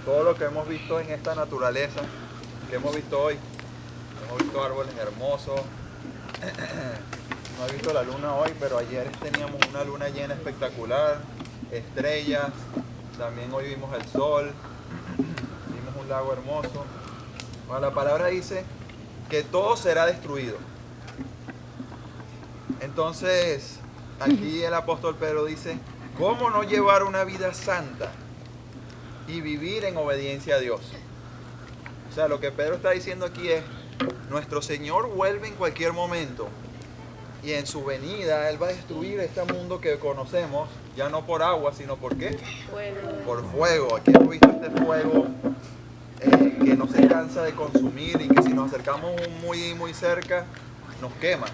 todo lo que hemos visto en esta naturaleza, que hemos visto hoy. Hemos visto árboles hermosos. No he visto la luna hoy, pero ayer teníamos una luna llena espectacular, estrellas, también hoy vimos el sol, vimos un lago hermoso. Bueno, la palabra dice que todo será destruido. Entonces, aquí el apóstol Pedro dice, ¿cómo no llevar una vida santa y vivir en obediencia a Dios? O sea, lo que Pedro está diciendo aquí es, nuestro Señor vuelve en cualquier momento y en su venida Él va a destruir este mundo que conocemos, ya no por agua, sino ¿por qué? Fuego. Por fuego. Aquí hemos visto este fuego que no se cansa de consumir y que si nos acercamos muy cerca nos quema.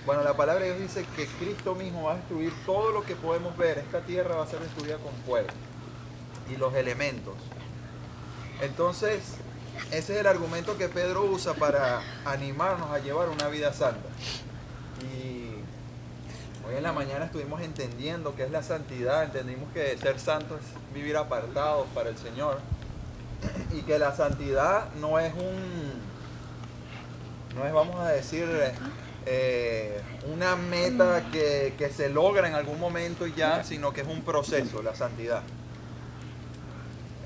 Bueno, la palabra de Dios dice que Cristo mismo va a destruir todo lo que podemos ver. Esta tierra va a ser destruida con fuego y los elementos. Entonces, ese es el argumento que Pedro usa para animarnos a llevar una vida santa. Y hoy en la mañana estuvimos entendiendo qué es la santidad, entendimos que ser santo es vivir apartados para el Señor y que la santidad no es vamos a decir, una meta que se logra en algún momento y ya, sino que es un proceso, la santidad.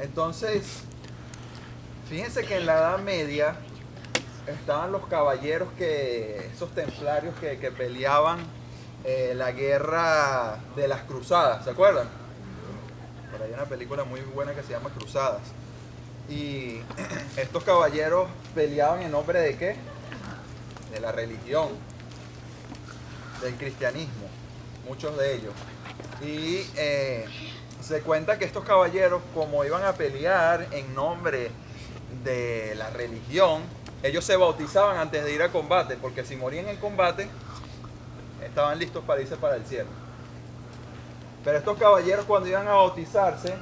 Entonces, fíjense que en la Edad Media estaban los caballeros, esos templarios que peleaban la guerra de las cruzadas, ¿se acuerdan? Por ahí hay una película muy buena que se llama Cruzadas. Y estos caballeros peleaban en nombre de ¿qué? De la religión, del cristianismo, muchos de ellos. Y se cuenta que estos caballeros, como iban a pelear en nombre de la religión, ellos se bautizaban antes de ir a combate, porque si morían en combate, estaban listos para irse para el cielo. Pero estos caballeros, cuando iban a bautizarse,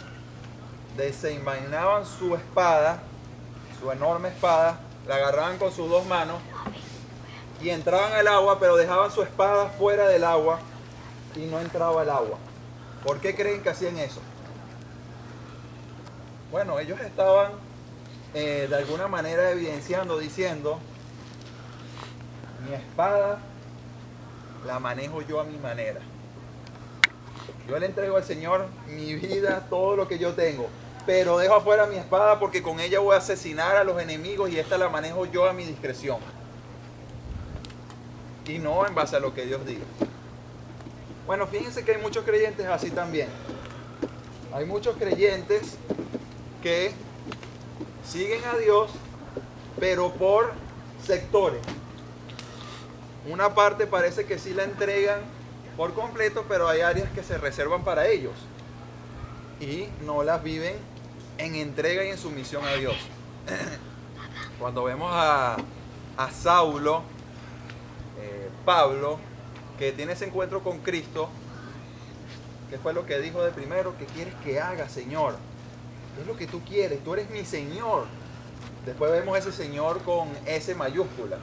desenvainaban su espada, su enorme espada, la agarraban con sus dos manos y entraban al agua, pero dejaban su espada fuera del agua y no entraba el agua. ¿Por qué creen que hacían eso? Bueno, ellos estaban de alguna manera evidenciando, diciendo, mi espada la manejo yo a mi manera. Yo le entrego al Señor mi vida, todo lo que yo tengo, pero dejo afuera mi espada porque con ella voy a asesinar a los enemigos y esta la manejo yo a mi discreción. Y no en base a lo que Dios diga. Bueno, fíjense que hay muchos creyentes así también. Hay muchos creyentes que siguen a Dios, pero por sectores. Una parte parece que sí la entregan por completo, pero hay áreas que se reservan para ellos y no las viven en entrega y en sumisión a Dios. Cuando vemos a Saulo, Pablo, que tiene ese encuentro con Cristo, ¿qué fue lo que dijo de primero? ¿Qué quieres que haga, Señor? ¿Qué es lo que tú quieres? Tú eres mi Señor. Después vemos ese Señor con S mayúscula.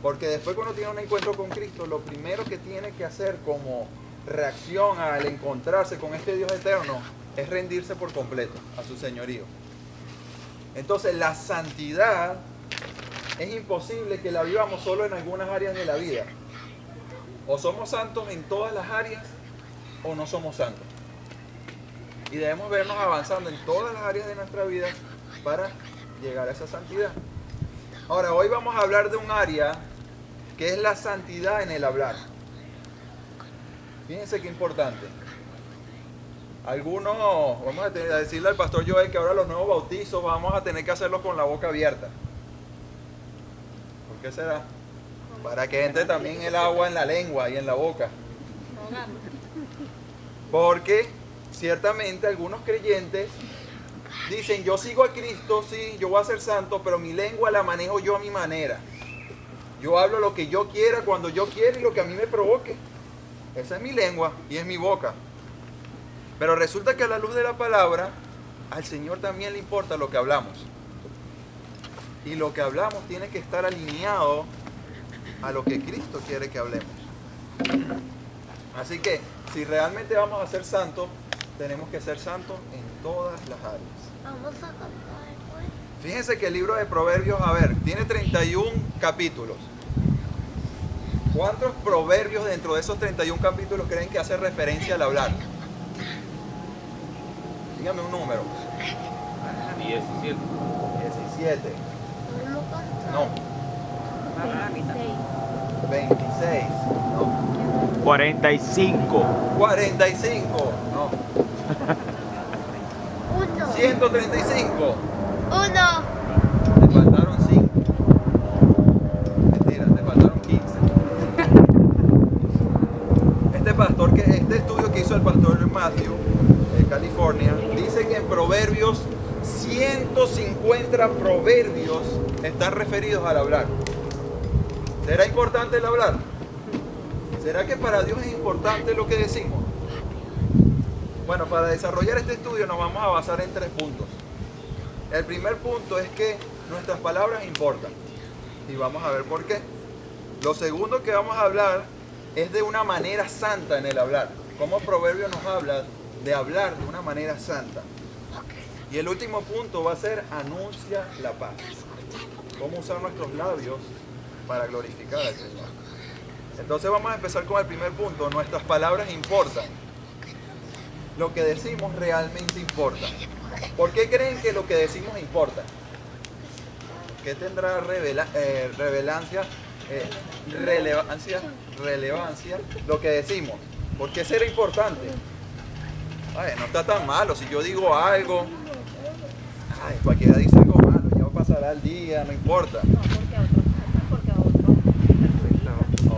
Porque después cuando tiene un encuentro con Cristo, lo primero que tiene que hacer como reacción al encontrarse con este Dios eterno es rendirse por completo a su señorío. Entonces la santidad es imposible que la vivamos solo en algunas áreas de la vida. O somos santos en todas las áreas o no somos santos. Y debemos vernos avanzando en todas las áreas de nuestra vida para llegar a esa santidad. Ahora, hoy vamos a hablar de un área que es la santidad en el hablar. Fíjense qué importante. Algunos, vamos a decirle al pastor Joel que ahora los nuevos bautizos vamos a tener que hacerlos con la boca abierta. ¿Por qué será? Para que entre también el agua en la lengua y en la boca. Porque ciertamente algunos creyentes dicen, yo sigo a Cristo, sí, yo voy a ser santo, pero mi lengua la manejo yo a mi manera. Yo hablo lo que yo quiera, cuando yo quiera y lo que a mí me provoque. Esa es mi lengua y es mi boca. Pero resulta que a la luz de la palabra, al Señor también le importa lo que hablamos. Y lo que hablamos tiene que estar alineado a lo que Cristo quiere que hablemos. Así que, si realmente vamos a ser santos, tenemos que ser santos en todas las áreas. Vamos a cantar, pues. Fíjense que el libro de Proverbios, a ver, tiene 31 capítulos. ¿Cuántos proverbios dentro de esos 31 capítulos creen que hace referencia al hablar? Dígame un número. 17. 17. Vamos a cantar. No. 26. No. 45. 45. No. 1. 135. 1. Te faltaron 5. Mentira, te faltaron 15. Este estudio que hizo el pastor Matthew de California dice que en Proverbios 150 proverbios están referidos al hablar. ¿Será importante el hablar? ¿Será que para Dios es importante lo que decimos? Bueno, para desarrollar este estudio nos vamos a basar en 3 puntos. El primer punto es que nuestras palabras importan. Y vamos a ver por qué. Lo segundo que vamos a hablar es de una manera santa en el hablar. Cómo Proverbio nos habla de hablar de una manera santa. Y el último punto va a ser anuncia la paz. Cómo usar nuestros labios para glorificar al Señor. Entonces vamos a empezar con el primer punto. Nuestras palabras importan. Lo que decimos realmente importa. ¿Por qué creen que lo que decimos importa? ¿Qué tendrá relevancia lo que decimos? ¿Por qué será importante? Ay, no está tan malo. Si yo digo algo, cualquiera dice algo malo, ya pasará el día, no importa. No, porque a otros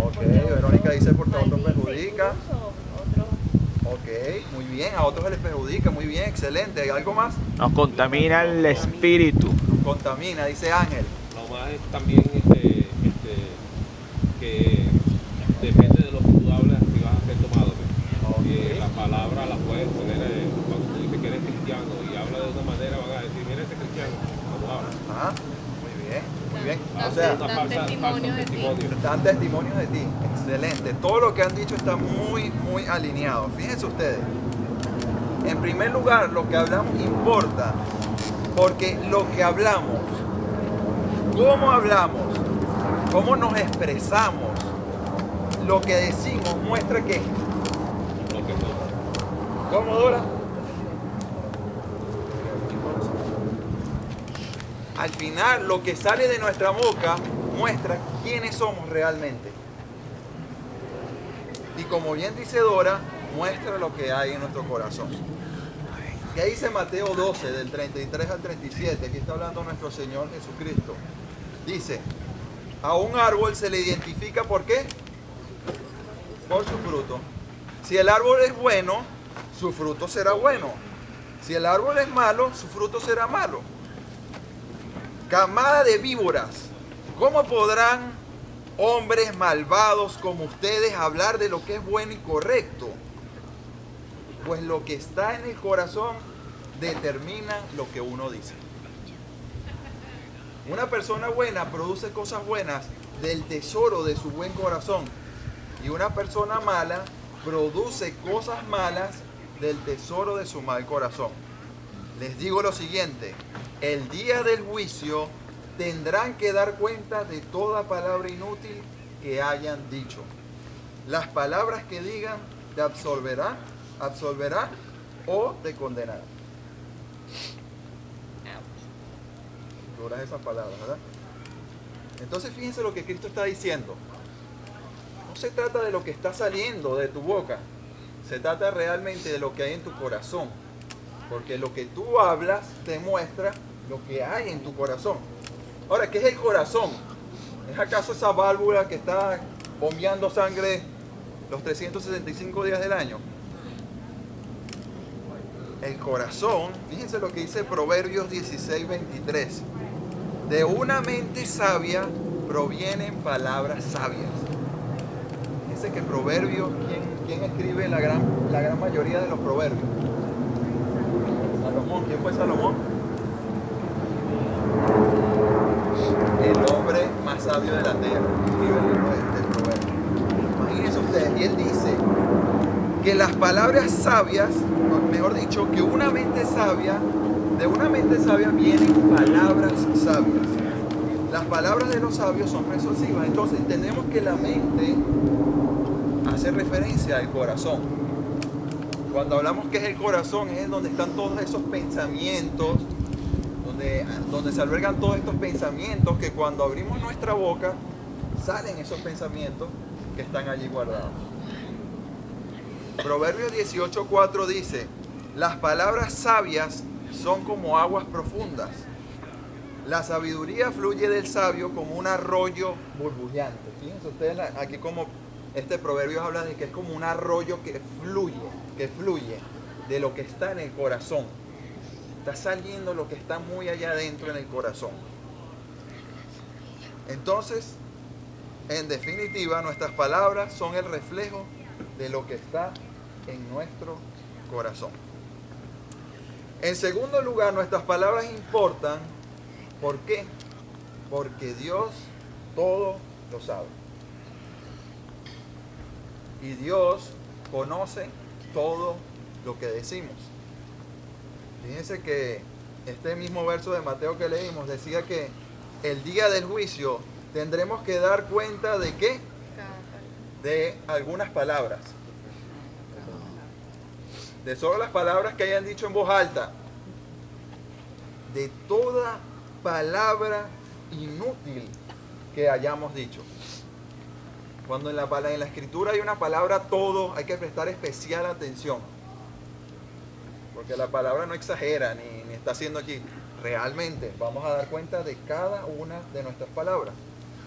Ok, Verónica dice porque a otros perjudica. Otros Ok, muy bien, a otros se les perjudica, muy bien, excelente. ¿Hay algo más? Nos contamina el espíritu. Contamina, dice Ángel. Lo más es también que depende de lo que tú hablas si vas a ser tomado. Pues. La palabra la puedes poner, cuando tú dices que eres cristiano y hablas de una manera, van a decir, mira ese cristiano, como habla. Ajá, muy bien, muy bien. O Dan sea, testimonio de ti. dan testimonios de ti, excelente. Todo lo que han dicho está muy, muy alineado. Fíjense ustedes. En primer lugar, lo que hablamos importa, porque lo que hablamos, cómo nos expresamos, lo que decimos muestra que, Lo que no. ¿cómo, Dora? Al final, lo que sale de nuestra boca muestra quiénes somos realmente. Y como bien dice Dora, muestra lo que hay en nuestro corazón. ¿Qué dice Mateo 12, del 33 al 37? Aquí está hablando nuestro Señor Jesucristo. Dice, a un árbol se le identifica ¿por qué? Por su fruto. Si el árbol es bueno, su fruto será bueno. Si el árbol es malo, su fruto será malo. Camada de víboras, ¿cómo podrán hombres malvados como ustedes hablar de lo que es bueno y correcto? Pues lo que está en el corazón determina lo que uno dice. Una persona buena produce cosas buenas del tesoro de su buen corazón. Y una persona mala produce cosas malas del tesoro de su mal corazón. Les digo lo siguiente, el día del juicio tendrán que dar cuenta de toda palabra inútil que hayan dicho. Las palabras que digan te absolverá o te condenará. Duras esas palabras, ¿verdad? Entonces fíjense lo que Cristo está diciendo. No se trata de lo que está saliendo de tu boca, se trata realmente de lo que hay en tu corazón. Porque lo que tú hablas te muestra lo que hay en tu corazón. Ahora, ¿qué es el corazón? ¿Es acaso esa válvula que está bombeando sangre los 365 días del año? El corazón, fíjense lo que dice Proverbios 16:23. De una mente sabia provienen palabras sabias. Fíjense que Proverbios, ¿quién escribe la gran mayoría de los proverbios? Salomón. ¿Quién fue Salomón? El hombre más sabio de la tierra. Escribe el libro del proverbio. Imagínense ustedes, y él dice que las palabras sabias, me mejor dicho, que una mente sabia, de una mente sabia vienen palabras sabias. Las palabras de los sabios son persuasivas. Entonces entendemos que la mente hace referencia al corazón. Cuando hablamos que es el corazón, es donde están todos esos pensamientos, donde se albergan todos estos pensamientos que cuando abrimos nuestra boca, salen esos pensamientos que están allí guardados. Proverbios 18:4 dice, las palabras sabias son como aguas profundas. La sabiduría fluye del sabio como un arroyo burbujeante. Fíjense ustedes aquí como este proverbio habla de que es como un arroyo que fluye de lo que está en el corazón. Está saliendo lo que está muy allá adentro en el corazón. Entonces, en definitiva, nuestras palabras son el reflejo de lo que está en nuestro corazón. En segundo lugar, nuestras palabras importan. ¿Por qué? Porque Dios todo lo sabe. Y Dios conoce todo lo que decimos. Fíjense que este mismo verso de Mateo que leímos decía que el día del juicio tendremos que dar cuenta de ¿qué? De algunas palabras. De solo las palabras que hayan dicho en voz alta. De toda palabra inútil que hayamos dicho. Cuando en la escritura hay una palabra todo, hay que prestar especial atención. Porque la palabra no exagera ni está haciendo aquí. Realmente vamos a dar cuenta de cada una de nuestras palabras.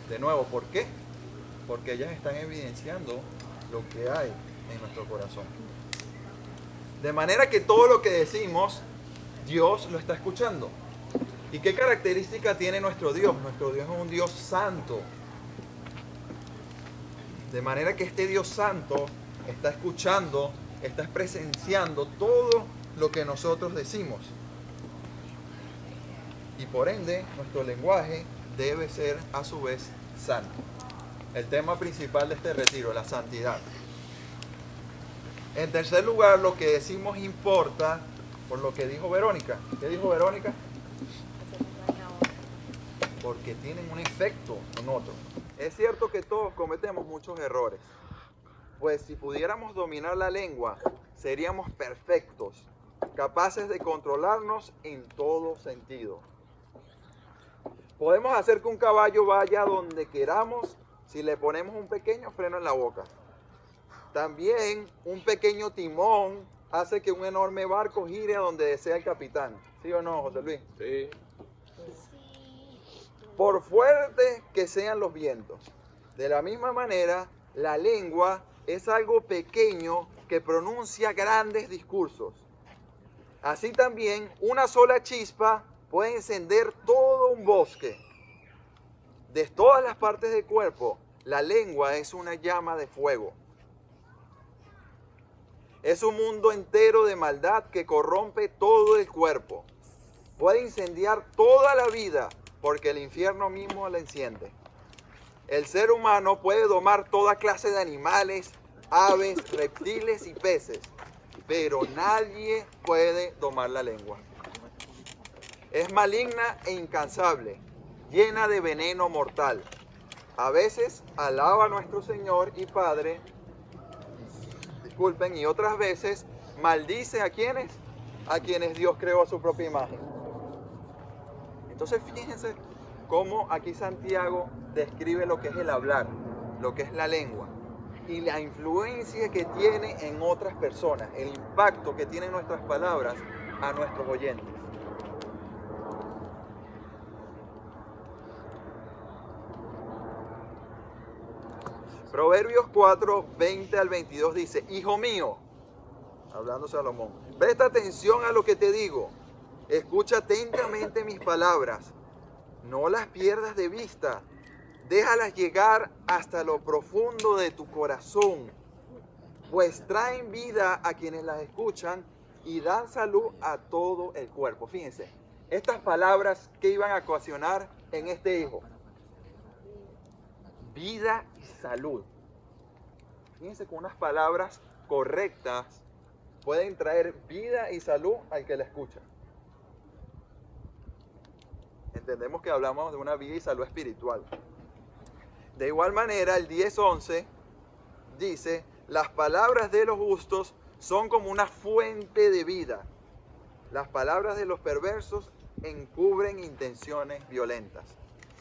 De nuevo, ¿por qué? Porque ellas están evidenciando lo que hay en nuestro corazón. De manera que todo lo que decimos, Dios lo está escuchando. ¿Y qué característica tiene nuestro Dios? Nuestro Dios es un Dios santo. De manera que este Dios santo está escuchando, está presenciando todo lo que nosotros decimos. Y por ende, nuestro lenguaje debe ser a su vez santo. El tema principal de este retiro, la santidad. En tercer lugar, lo que decimos importa por lo que dijo Verónica. ¿Qué dijo Verónica? Porque tienen un efecto en otros. Es cierto que todos cometemos muchos errores. Pues si pudiéramos dominar la lengua, seríamos perfectos, capaces de controlarnos en todo sentido. Podemos hacer que un caballo vaya donde queramos si le ponemos un pequeño freno en la boca. También un pequeño timón hace que un enorme barco gire a donde desea el capitán. ¿Sí o no, José Luis? Sí. Por fuerte que sean los vientos. De la misma manera, la lengua es algo pequeño que pronuncia grandes discursos. Así también, una sola chispa puede encender todo un bosque. De todas las partes del cuerpo, la lengua es una llama de fuego. Es un mundo entero de maldad que corrompe todo el cuerpo. Puede incendiar toda la vida porque el infierno mismo la enciende. El ser humano puede domar toda clase de animales, aves, reptiles y peces, pero nadie puede domar la lengua. Es maligna e incansable, llena de veneno mortal. A veces alaba a nuestro Señor y Padre, y otras veces maldice a quienes Dios creó a su propia imagen. Entonces fíjense cómo aquí Santiago describe lo que es el hablar, lo que es la lengua y la influencia que tiene en otras personas, el impacto que tienen nuestras palabras a nuestros oyentes. Proverbios 4, 20 al 22 dice, Hijo mío, hablando Salomón, presta atención a lo que te digo, escucha atentamente mis palabras, no las pierdas de vista, déjalas llegar hasta lo profundo de tu corazón, pues traen vida a quienes las escuchan y dan salud a todo el cuerpo. Fíjense, estas palabras que iban a ocasionar en este hijo, vida y salud. Fíjense, con unas palabras correctas pueden traer vida y salud al que la escucha. Entendemos que hablamos de una vida y salud espiritual. De igual manera, el 10:11 dice, las palabras de los justos son como una fuente de vida. Las palabras de los perversos encubren intenciones violentas.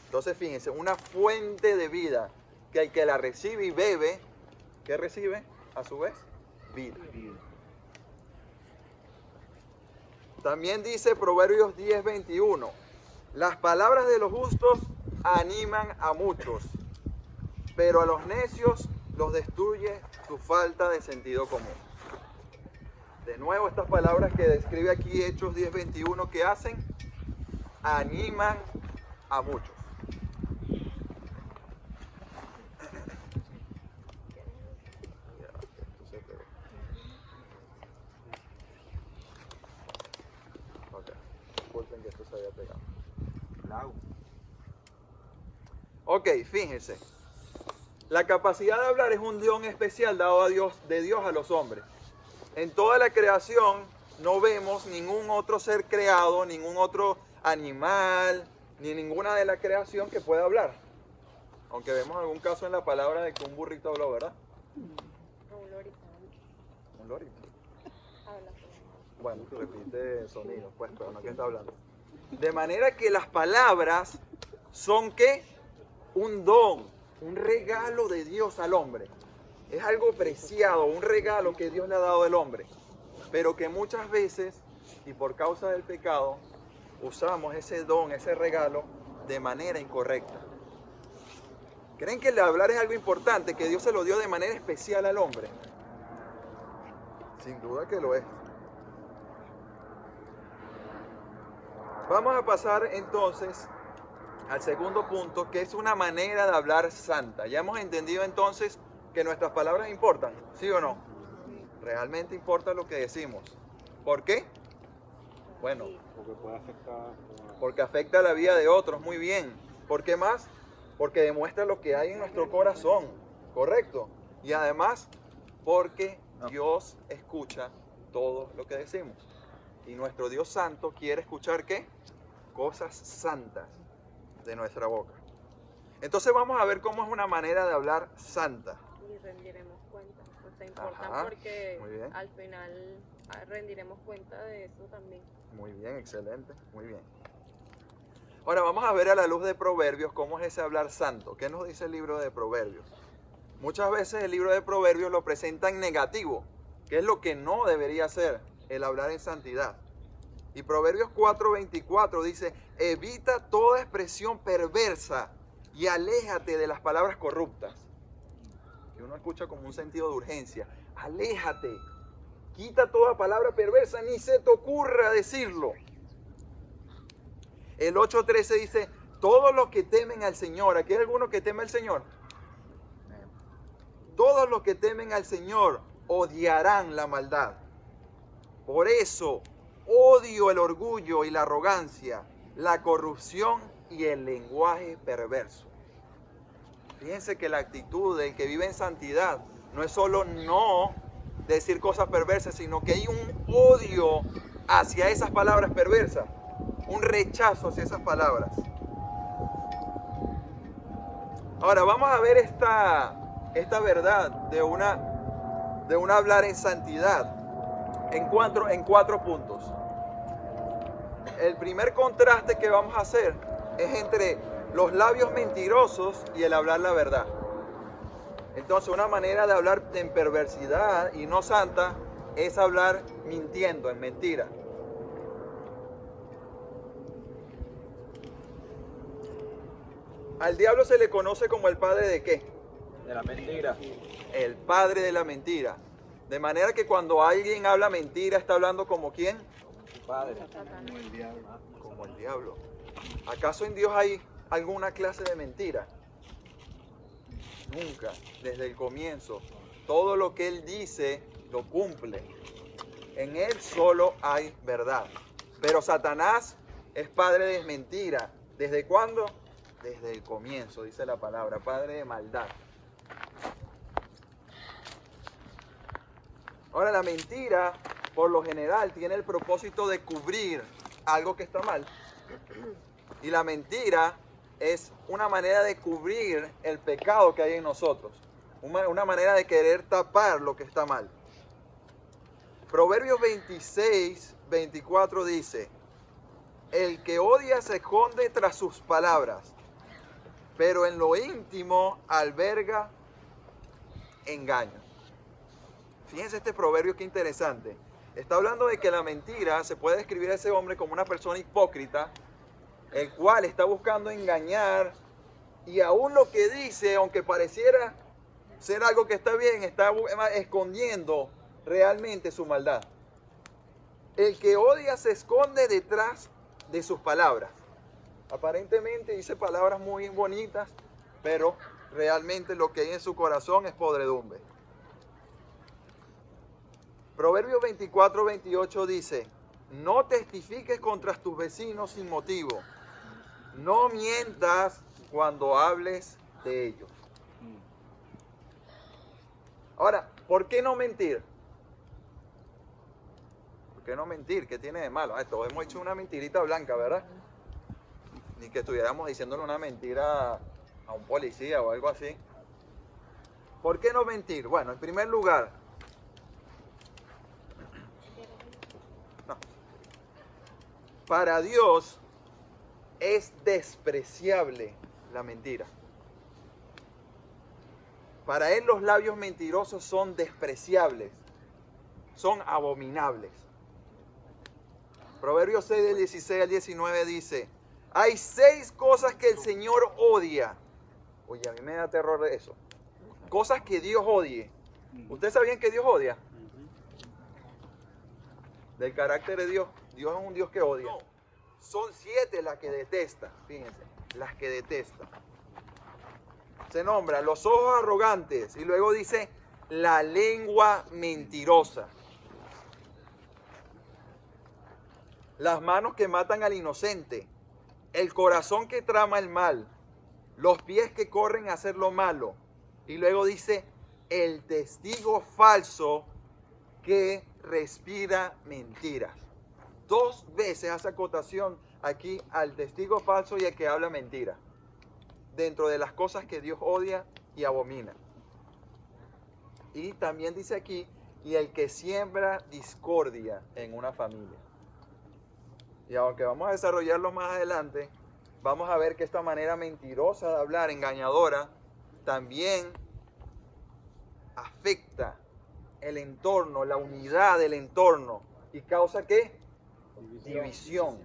Entonces, fíjense, una fuente de vida, que el que la recibe y bebe, ¿qué recibe? A su vez, vida. También dice Proverbios 10:21, las palabras de los justos animan a muchos, pero a los necios los destruye su falta de sentido común. De nuevo, estas palabras que describe aquí Hechos 10:21, ¿qué hacen? Animan a muchos. Disculpen que esto se había pegado. Ok, fíjense. La capacidad de hablar es un don especial dado de Dios a los hombres. En toda la creación no vemos ningún otro ser creado, ningún otro animal, ni ninguna de la creación que pueda hablar. Aunque vemos algún caso en la palabra de que un burrito habló, ¿verdad? Un lorito. Un lorito. Habla. Bueno, repite sonido, pues, pero no que está hablando. De manera que las palabras son, ¿qué? Un don, un regalo de Dios al hombre. Es algo preciado, un regalo que Dios le ha dado al hombre. Pero que muchas veces, y por causa del pecado, usamos ese don, ese regalo, de manera incorrecta. ¿Creen que el hablar es algo importante, que Dios se lo dio de manera especial al hombre? Sin duda que lo es. Vamos a pasar entonces al segundo punto, que es una manera de hablar santa. Ya hemos entendido entonces que nuestras palabras importan, ¿sí o no? Realmente importa lo que decimos. ¿Por qué? Bueno, Porque puede afectar. porque afecta la vida de otros, muy bien. ¿Por qué más? Porque demuestra lo que hay en nuestro corazón, ¿correcto? Y además, porque Dios escucha todo lo que decimos. Y nuestro Dios santo quiere escuchar, ¿qué? Cosas santas de nuestra boca. Entonces vamos a ver cómo es una manera de hablar santa. Y rendiremos cuenta. O sea, importa Ajá, porque muy bien. al final rendiremos cuenta de eso también. Muy bien, excelente, muy bien. Ahora vamos a ver a la luz de Proverbios cómo es ese hablar santo. ¿Qué nos dice el libro de Proverbios? Muchas veces el libro de Proverbios lo presenta en negativo, que es lo que no debería ser el hablar en santidad. Y Proverbios 4:24 dice, evita toda expresión perversa y aléjate de las palabras corruptas. Que uno escucha como un sentido de urgencia. Aléjate. Quita toda palabra perversa, ni se te ocurra decirlo. El 8:13 dice, todos los que temen al Señor. ¿Aquí hay alguno que teme al Señor? Todos los que temen al Señor odiarán la maldad. Por eso odio el orgullo y la arrogancia, la corrupción y el lenguaje perverso. Fíjense que la actitud del que vive en santidad no es solo no decir cosas perversas, sino que hay un odio hacia esas palabras perversas, un rechazo hacia esas palabras. Ahora vamos a ver esta verdad de un hablar en santidad en cuatro puntos. El primer contraste que vamos a hacer es entre los labios mentirosos y el hablar la verdad. Entonces, una manera de hablar en perversidad y no santa es hablar mintiendo, en mentira. Al diablo se le conoce como el padre de ¿qué? De la mentira. El padre de la mentira. De manera que cuando alguien habla mentira, está hablando como ¿quién? Padre. Como el diablo. ¿Acaso en Dios hay alguna clase de mentira? Nunca, desde el comienzo. Todo lo que Él dice, lo cumple. En Él solo hay verdad. Pero Satanás es padre de mentira. ¿Desde cuándo? Desde el comienzo, dice la palabra, padre de maldad. Ahora, la mentira por lo general tiene el propósito de cubrir algo que está mal. Y la mentira es una manera de cubrir el pecado que hay en nosotros. Una manera de querer tapar lo que está mal. Proverbios 26, 24 dice: el que odia se esconde tras sus palabras, pero en lo íntimo alberga engaño. Fíjense este proverbio, qué interesante. Está hablando de que la mentira se puede describir a ese hombre como una persona hipócrita, el cual está buscando engañar, y aún lo que dice, aunque pareciera ser algo que está bien, está escondiendo realmente su maldad. El que odia se esconde detrás de sus palabras. Aparentemente dice palabras muy bonitas, pero realmente lo que hay en su corazón es podredumbre. Proverbios 24, 28 dice: no testifiques contra tus vecinos sin motivo. No mientas cuando hables de ellos. Ahora, ¿por qué no mentir? ¿Por qué no mentir? ¿Qué tiene de malo? Todos hemos hecho una mentirita blanca, ¿verdad? Ni que estuviéramos diciéndole una mentira a un policía o algo así. ¿Por qué no mentir? Bueno, en primer lugar, para Dios es despreciable la mentira. Para Él los labios mentirosos son despreciables, son abominables. Proverbios 6 del 16 al 19 dice: hay 6 cosas que el Señor odia. Oye, a mí me da terror eso. Cosas que Dios odie. ¿Ustedes sabían que Dios odia? Del carácter de Dios. Dios es un Dios que odia. No, son 7 las que detesta. Fíjense, las que detesta. Se nombra los ojos arrogantes y luego dice la lengua mentirosa. Las manos que matan al inocente. El corazón que trama el mal. Los pies que corren a hacer lo malo. Y luego dice el testigo falso que respira mentiras. 2 veces hace acotación aquí al testigo falso y al que habla mentira, dentro de las cosas que Dios odia y abomina. Y también dice aquí, y el que siembra discordia en una familia. Y aunque vamos a desarrollarlo más adelante, vamos a ver que esta manera mentirosa de hablar, engañadora, también afecta el entorno, la unidad del entorno, y causa ¿qué? División.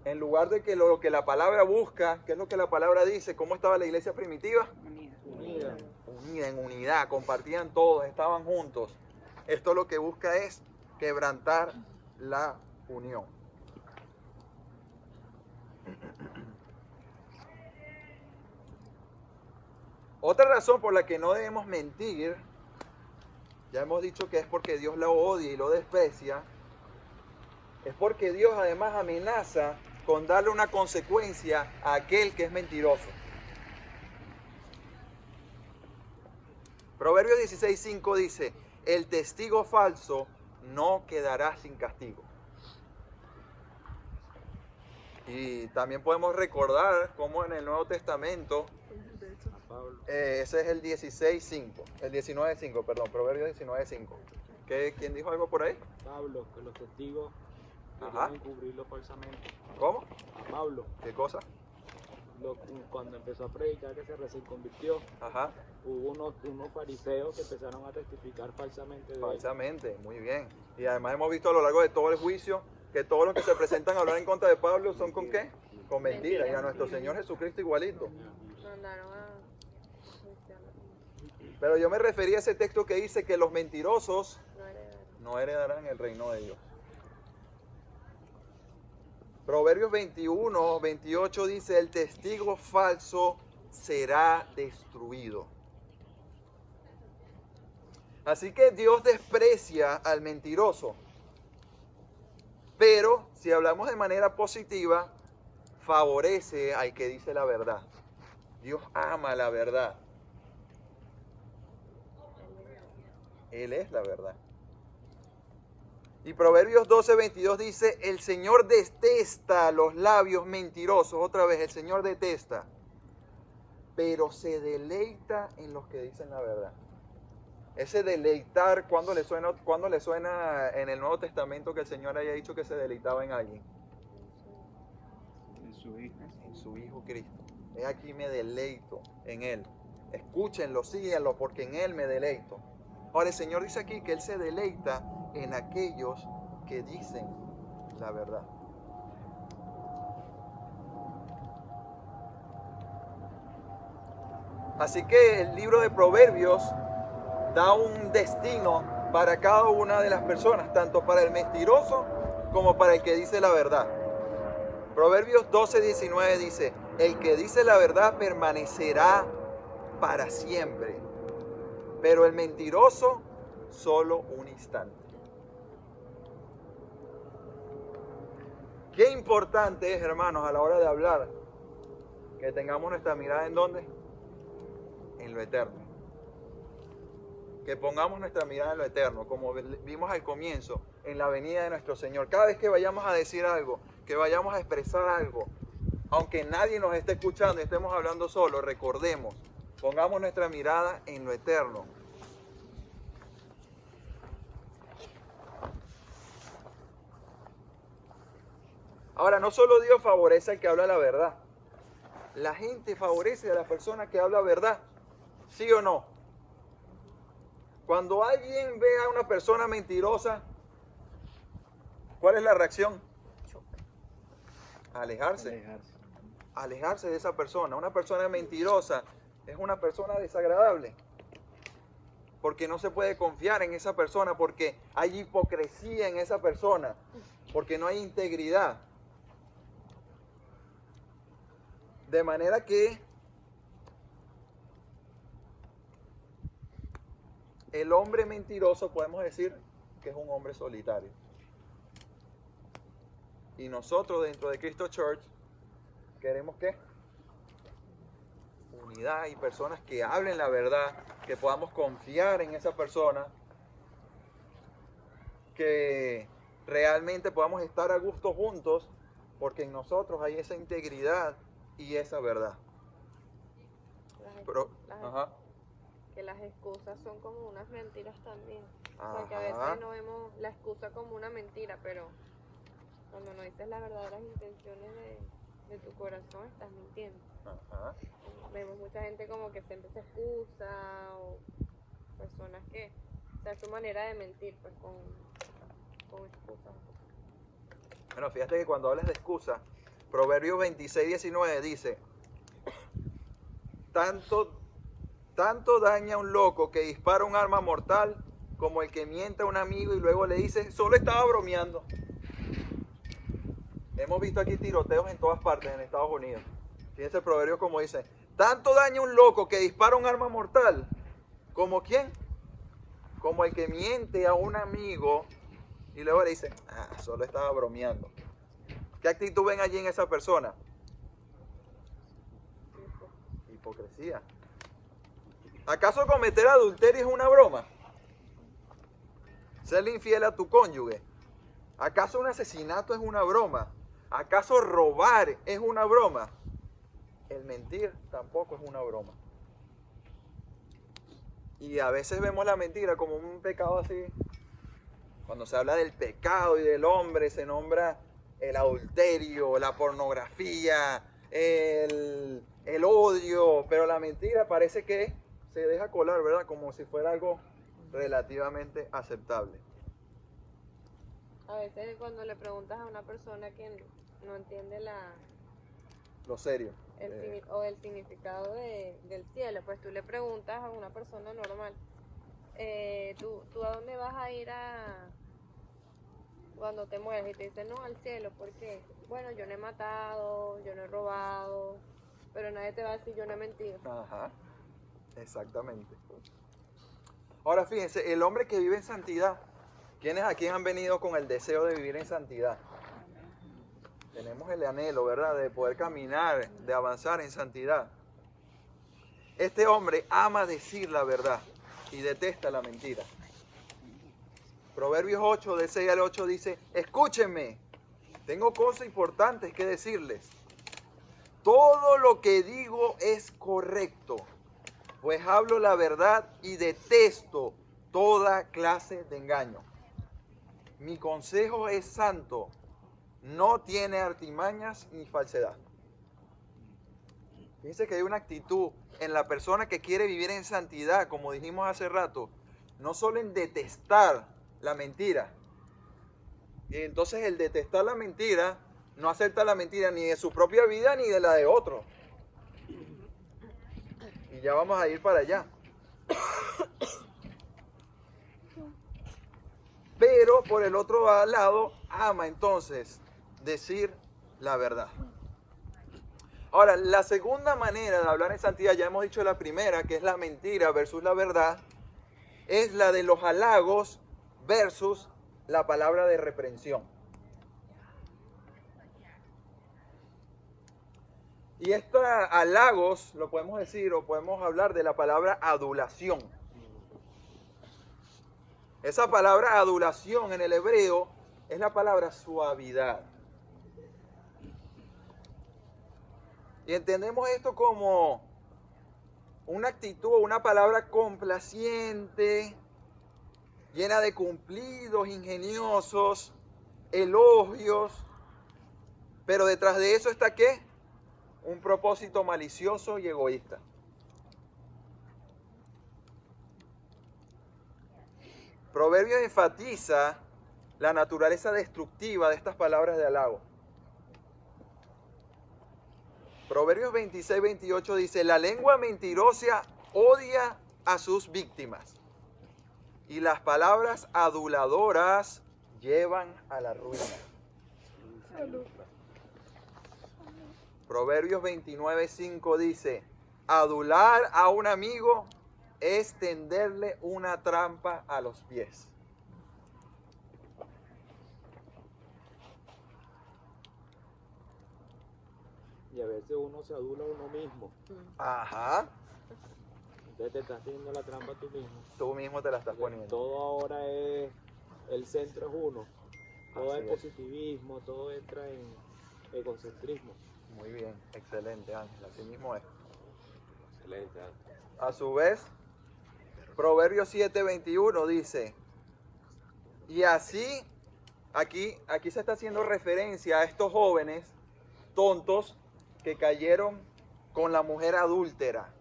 En lugar de que lo que la palabra busca, ¿qué es lo que la palabra dice? ¿Cómo estaba la iglesia primitiva? Unida. Unida, en unidad, compartían todos, estaban juntos. Esto lo que busca es quebrantar la unión. Otra razón por la que no debemos mentir, ya hemos dicho que es porque Dios lo odia y lo desprecia, es porque Dios además amenaza con darle una consecuencia a aquel que es mentiroso. Proverbios 16:5 dice: el testigo falso no quedará sin castigo. Y también podemos recordar cómo en el Nuevo Testamento, ese es el 16:5, el 19:5, perdón, Proverbios 19:5. ¿Quién dijo algo por ahí? Pablo, que los testigos Ajá. querían encubrirlo falsamente. ¿Cómo? A Pablo, ¿Qué cosa? cuando empezó a predicar que se recién convirtió, Ajá. hubo unos fariseos que empezaron a testificar falsamente de él. Falsamente, muy bien. Y además hemos visto a lo largo de todo el juicio que todos los que se presentan a hablar en contra de Pablo son ¿con qué? Con mentiras. Y a nuestro Señor Jesucristo igualito. Mandaron a... Pero yo me refería a ese texto que dice que los mentirosos No heredaron. no heredarán el reino de Dios. Proverbios 21, 28 dice: el testigo falso será destruido. Así que Dios desprecia al mentiroso. Pero si hablamos de manera positiva, favorece al que dice la verdad. Dios ama la verdad. Él es la verdad. Y Proverbios 12:22 dice, el Señor detesta los labios mentirosos. Otra vez, el Señor detesta, pero se deleita en los que dicen la verdad. Ese deleitar, ¿cuándo le suena en el Nuevo Testamento que el Señor haya dicho que se deleitaba en alguien? En su Hijo. En su Hijo Cristo. He aquí me deleito en Él. Escúchenlo, síganlo, porque en Él me deleito. Ahora el Señor dice aquí que Él se deleita en aquellos que dicen la verdad. Así que el libro de Proverbios da un destino para cada una de las personas, tanto para el mentiroso como para el que dice la verdad. Proverbios 12:19 dice, el que dice la verdad permanecerá para siempre, pero el mentiroso solo un instante. Qué importante es, hermanos, a la hora de hablar, que tengamos nuestra mirada ¿en dónde? En lo eterno. Que pongamos nuestra mirada en lo eterno, como vimos al comienzo, en la venida de nuestro Señor. Cada vez que vayamos a decir algo, que vayamos a expresar algo, aunque nadie nos esté escuchando y estemos hablando solo, recordemos, pongamos nuestra mirada en lo eterno. Ahora, no solo Dios favorece al que habla la verdad. La gente favorece a la persona que habla verdad. ¿Sí o no? Cuando alguien ve a una persona mentirosa, ¿cuál es la reacción? Alejarse. Alejarse de esa persona. Una persona mentirosa es una persona desagradable. Porque no se puede confiar en esa persona, porque hay hipocresía en esa persona, porque no hay integridad. De manera que el hombre mentiroso podemos decir que es un hombre solitario. Y nosotros dentro de Cristo Church queremos ¿qué? Unidad y personas que hablen la verdad, que podamos confiar en esa persona, que realmente podamos estar a gusto juntos, porque en nosotros hay esa integridad y esa verdad. Que las excusas son como unas mentiras también. Ajá. O sea, que a veces no vemos la excusa como una mentira, pero cuando no dices las verdaderas intenciones de tu corazón, estás mintiendo. Ajá. Vemos mucha gente como que siempre se excusa, o personas que, o sea, es su manera de mentir, pues con excusas. Bueno, fíjate que cuando hablas de excusa, Proverbios 26:19 dice, tanto daña un loco que dispara un arma mortal como el que miente a un amigo y luego le dice, solo estaba bromeando. Hemos visto aquí tiroteos en todas partes en Estados Unidos. Fíjense el proverbio como dice, tanto daña un loco que dispara un arma mortal, ¿como quién? Como el que miente a un amigo y luego le dice, solo estaba bromeando. ¿Qué actitud ven allí en esa persona? Hipocresía. ¿Acaso cometer adulterio es una broma? ¿Serle infiel a tu cónyuge? ¿Acaso un asesinato es una broma? ¿Acaso robar es una broma? El mentir tampoco es una broma. Y a veces vemos la mentira como un pecado así. Cuando se habla del pecado y del hombre, se nombra el adulterio, la pornografía, el odio, pero la mentira parece que se deja colar, ¿verdad? Como si fuera algo relativamente aceptable. A veces cuando le preguntas a una persona que no entiende Lo serio. el significado del cielo, pues tú le preguntas a una persona normal, ¿tú a dónde vas a ir cuando te mueres? Y te dice, no, al cielo. ¿Por qué? Bueno, yo no he matado, yo no he robado, pero nadie te va a decir yo no he mentido. Ajá, exactamente. Ahora fíjense, el hombre que vive en santidad, ¿quiénes aquí han venido con el deseo de vivir en santidad? Tenemos el anhelo, ¿verdad?, de poder caminar, de avanzar en santidad. Este hombre ama decir la verdad y detesta la mentira. Proverbios 8, de 6 al 8 dice, escúchenme, tengo cosas importantes que decirles. Todo lo que digo es correcto, pues hablo la verdad y detesto toda clase de engaño. Mi consejo es santo, no tiene artimañas ni falsedad. Fíjense que hay una actitud en la persona que quiere vivir en santidad, como dijimos hace rato, no solo en detestar la mentira. Y entonces el detestar la mentira no acepta la mentira ni de su propia vida ni de la de otro. Y ya vamos a ir para allá. Pero por el otro lado, ama entonces decir la verdad. Ahora, la segunda manera de hablar en santidad, ya hemos dicho la primera, que es la mentira versus la verdad, es la de los halagos versus la palabra de reprensión. Y estos halagos, lo podemos decir o podemos hablar de la palabra adulación. Esa palabra adulación en el hebreo es la palabra suavidad. Y entendemos esto como una actitud, una palabra complaciente, llena de cumplidos, ingeniosos, elogios. Pero detrás de eso está ¿qué? Un propósito malicioso y egoísta. Proverbios enfatiza la naturaleza destructiva de estas palabras de halago. Proverbios 26, 28 dice, la lengua mentirosa odia a sus víctimas y las palabras aduladoras llevan a la ruina. Proverbios 29, 5 dice, adular a un amigo es tenderle una trampa a los pies. Y a veces uno se adula a uno mismo. Ajá. Entonces te estás haciendo la trampa tú mismo. Tú mismo te la estás poniendo. Todo ahora es, el centro es uno. Todo Así es es. positivismo, todo entra en egocentrismo. Muy bien, excelente Ángel, así mismo es. Excelente. A su vez, Proverbios 7:21 dice, y así, aquí se está haciendo referencia a estos jóvenes tontos que cayeron con la mujer adúltera,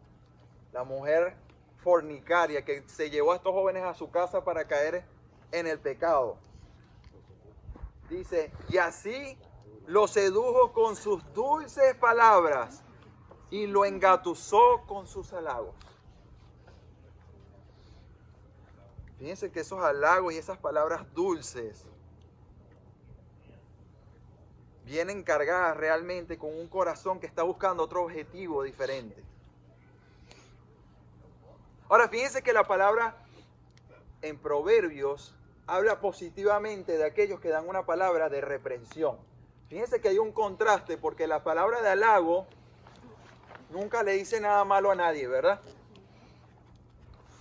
la mujer fornicaria que se llevó a estos jóvenes a su casa para caer en el pecado. Dice, y así lo sedujo con sus dulces palabras y lo engatusó con sus halagos. Fíjense que esos halagos y esas palabras dulces vienen cargadas realmente con un corazón que está buscando otro objetivo diferente. Ahora, fíjense que la palabra en Proverbios habla positivamente de aquellos que dan una palabra de reprensión. Fíjense que hay un contraste porque la palabra de halago nunca le dice nada malo a nadie, ¿verdad?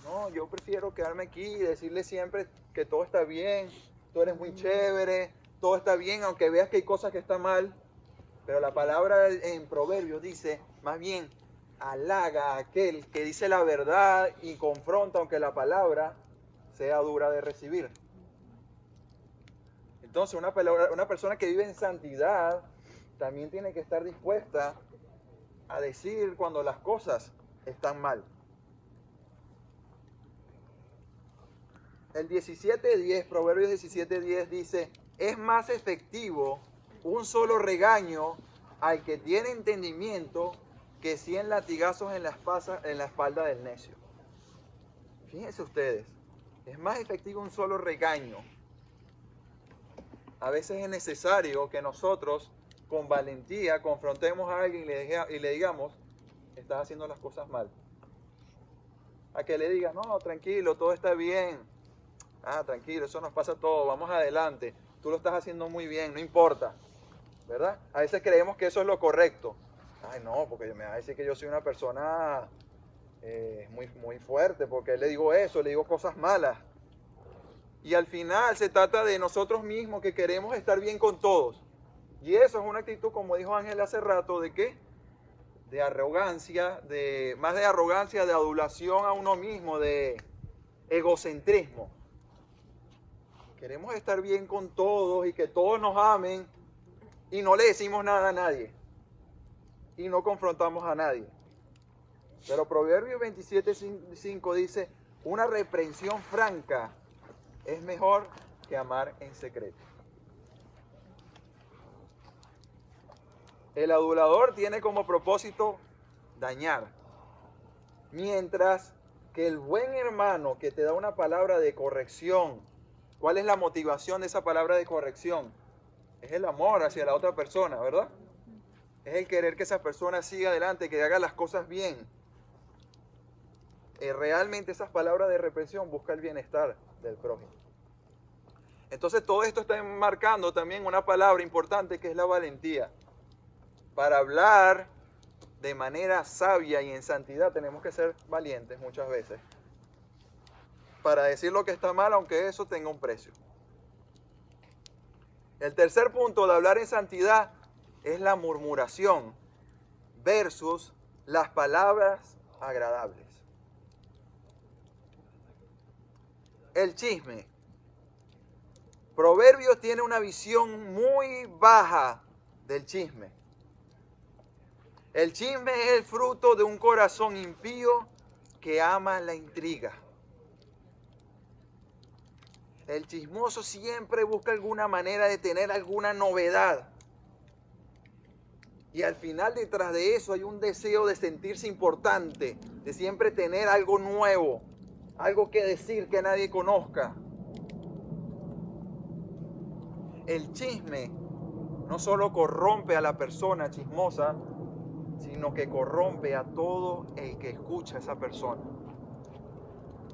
No, yo prefiero quedarme aquí y decirle siempre que todo está bien, tú eres muy chévere, todo está bien, aunque veas que hay cosas que están mal. Pero la palabra en Proverbios dice, más bien, halaga a aquel que dice la verdad y confronta, aunque la palabra sea dura de recibir. Entonces, una persona que vive en santidad también tiene que estar dispuesta a decir cuando las cosas están mal. El 17:10, Proverbios 17:10 dice, es más efectivo un solo regaño al que tiene entendimiento que 100 latigazos en la espalda del necio. Fíjense ustedes, es más efectivo un solo regaño. A veces es necesario que nosotros con valentía confrontemos a alguien y le digamos, estás haciendo las cosas mal. A que le digas, no, tranquilo, todo está bien. Ah, tranquilo, eso nos pasa a todos, vamos adelante. Tú lo estás haciendo muy bien, no importa. ¿Verdad? A veces creemos que eso es lo correcto. Ay, no, porque me va a decir que yo soy una persona muy fuerte, porque le digo eso, le digo cosas malas. Y al final se trata de nosotros mismos que queremos estar bien con todos. Y eso es una actitud, como dijo Ángel hace rato, ¿de qué? De arrogancia, más de arrogancia, de adulación a uno mismo, de egocentrismo. Queremos estar bien con todos y que todos nos amen y no le decimos nada a nadie. Y no confrontamos a nadie. Pero Proverbios 27:5 dice, una reprensión franca es mejor que amar en secreto. El adulador tiene como propósito dañar, mientras que el buen hermano que te da una palabra de corrección, ¿cuál es la motivación de esa palabra de corrección? Es el amor hacia la otra persona, ¿verdad? Es el querer que esa persona siga adelante, que haga las cosas bien. Realmente esas palabras de reprensión buscan el bienestar del prójimo. Entonces todo esto está marcando también una palabra importante que es la valentía. Para hablar de manera sabia y en santidad tenemos que ser valientes muchas veces. Para decir lo que está mal, aunque eso tenga un precio. El tercer punto de hablar en santidad es la murmuración versus las palabras agradables. El chisme. Proverbios tiene una visión muy baja del chisme. El chisme es el fruto de un corazón impío que ama la intriga. El chismoso siempre busca alguna manera de tener alguna novedad. Y al final detrás de eso hay un deseo de sentirse importante, de siempre tener algo nuevo, algo que decir que nadie conozca. El chisme no solo corrompe a la persona chismosa, sino que corrompe a todo el que escucha a esa persona.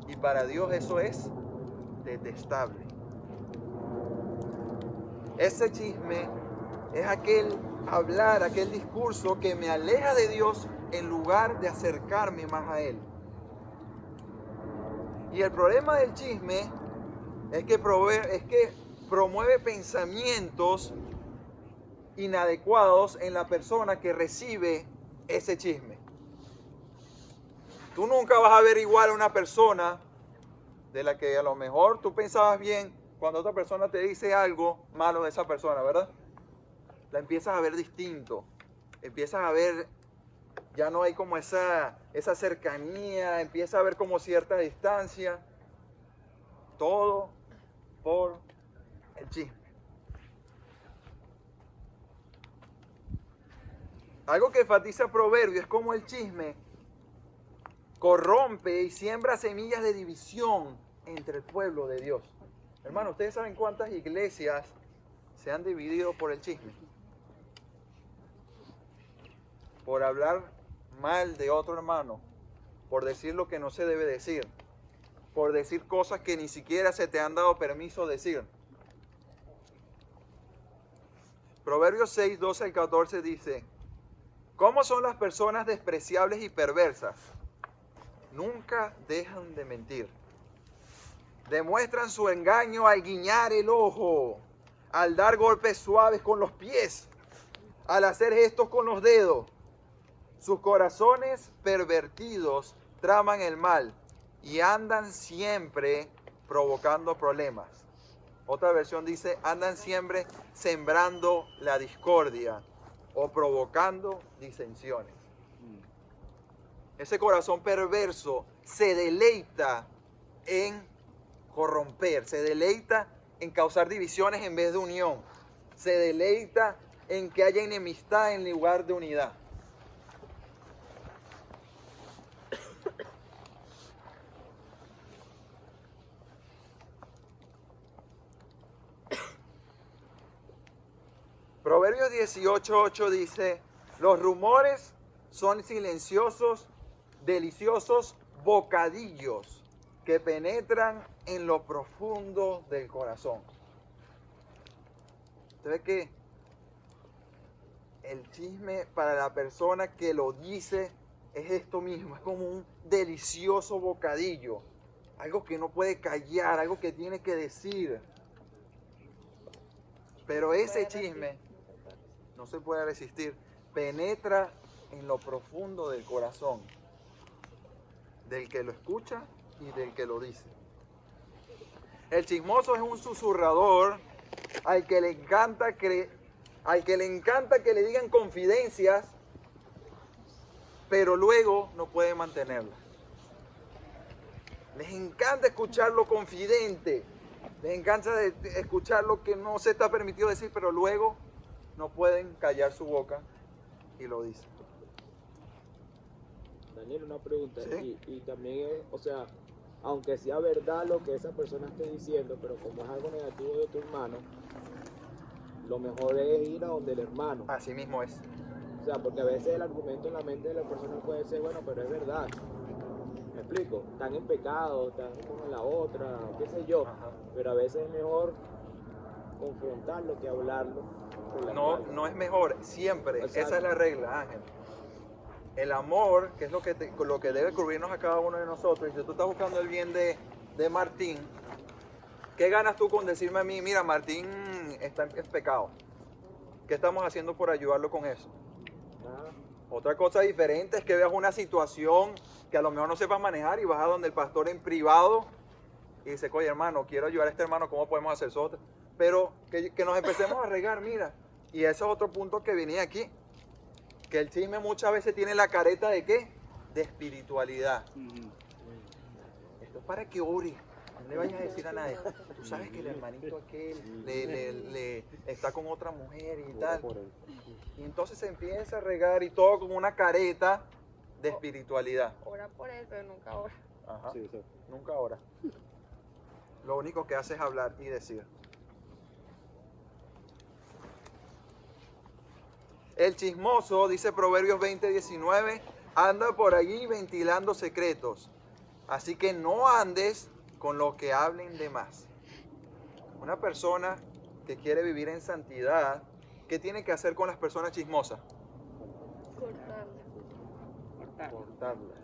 Y para Dios eso es detestable. Ese chisme es aquel hablar, aquel discurso que me aleja de Dios en lugar de acercarme más a Él. Y el problema del chisme es que promueve pensamientos inadecuados en la persona que recibe ese chisme. Tú nunca vas a ver igual a una persona de la que a lo mejor tú pensabas bien cuando otra persona te dice algo malo de esa persona, ¿verdad? La empiezas a ver distinto. Empiezas a ver, ya no hay como esa cercanía, empieza a ver como cierta distancia. Todo por el chisme. Algo que enfatiza Proverbios es cómo el chisme corrompe y siembra semillas de división entre el pueblo de Dios. Hermano, ¿ustedes saben cuántas iglesias se han dividido por el chisme? Por hablar mal de otro hermano, por decir lo que no se debe decir, por decir cosas que ni siquiera se te han dado permiso decir. Proverbios 6, 12 al 14 dice: ¿cómo son las personas despreciables y perversas? Nunca dejan de mentir. Demuestran su engaño al guiñar el ojo, al dar golpes suaves con los pies, al hacer gestos con los dedos. Sus corazones pervertidos traman el mal y andan siempre provocando problemas. Otra versión dice, andan siempre sembrando la discordia o provocando disensiones. Ese corazón perverso se deleita en corromper, se deleita en causar divisiones en vez de unión, se deleita en que haya enemistad en lugar de unidad. Proverbios 18:8 dice, los rumores son silenciosos, deliciosos bocadillos que penetran en lo profundo del corazón. ¿Usted ve que el chisme para la persona que lo dice es esto mismo? Es como un delicioso bocadillo, algo que no puede callar, algo que tiene que decir. Pero ese chisme no se puede resistir, penetra en lo profundo del corazón, del que lo escucha y del que lo dice. El chismoso es un susurrador al que le encanta que le digan confidencias, pero luego no puede mantenerlas. Les encanta escuchar lo confidente, les encanta escuchar lo que no se está permitido decir, pero luego no pueden callar su boca y lo dicen. Daniel, una pregunta. ¿Sí? Y también es, o sea, aunque sea verdad lo que esa persona esté diciendo, pero como es algo negativo de tu hermano, lo mejor es ir a donde el hermano. Así mismo es. O sea, porque a veces el argumento en la mente de la persona puede ser, bueno, pero es verdad. ¿Me explico? Están en pecado, están como en la otra, qué sé yo. Ajá. Pero a veces es mejor confrontarlo que hablarlo. por la No, espalda. no es mejor, siempre. Exacto. Esa es la regla, Ángel. El amor, que es lo que debe cubrirnos a cada uno de nosotros. Y si tú estás buscando el bien de Martín, ¿qué ganas tú con decirme a mí, mira, Martín está en pecado? ¿Qué estamos haciendo por ayudarlo con eso? Nada. Otra cosa diferente es que veas una situación que a lo mejor no sepas manejar y vas a donde el pastor en privado y dice, oye hermano, quiero ayudar a este hermano, ¿cómo podemos hacer eso? Pero que nos empecemos a regar, mira. Y ese es otro punto que venía aquí. Que el chisme muchas veces tiene la careta de ¿qué? De espiritualidad. Esto es para que ores. No le vayas a decir a nadie. Tú sabes que el hermanito aquel le está con otra mujer y tal. Y entonces se empieza a regar y todo con una careta de espiritualidad. Ora por él, pero nunca ora. Ajá. Sí, sí. Nunca ora. Lo único que hace es hablar y decir. El chismoso, dice Proverbios 20:19, anda por allí ventilando secretos. Así que no andes con los que hablen de más. Una persona que quiere vivir en santidad, ¿qué tiene que hacer con las personas chismosas? Cortarlas.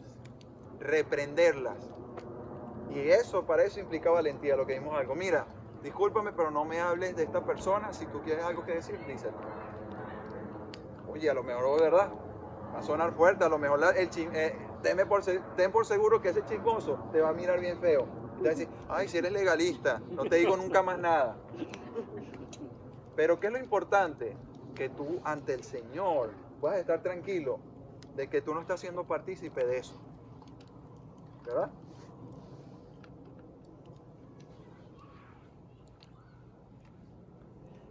Reprenderlas. Y eso, para eso implica valentía, lo que vimos algo. Mira, discúlpame, pero no me hables de esta persona. Si tú quieres algo que decir, díselo. Oye, a lo mejor es verdad. Va a sonar fuerte, a lo mejor ten por seguro que ese chismoso te va a mirar bien feo. Te va a decir, ay, si eres legalista, no te digo nunca más nada. Pero ¿qué es lo importante? Que tú ante el Señor puedas estar tranquilo de que tú no estás siendo partícipe de eso. ¿Verdad?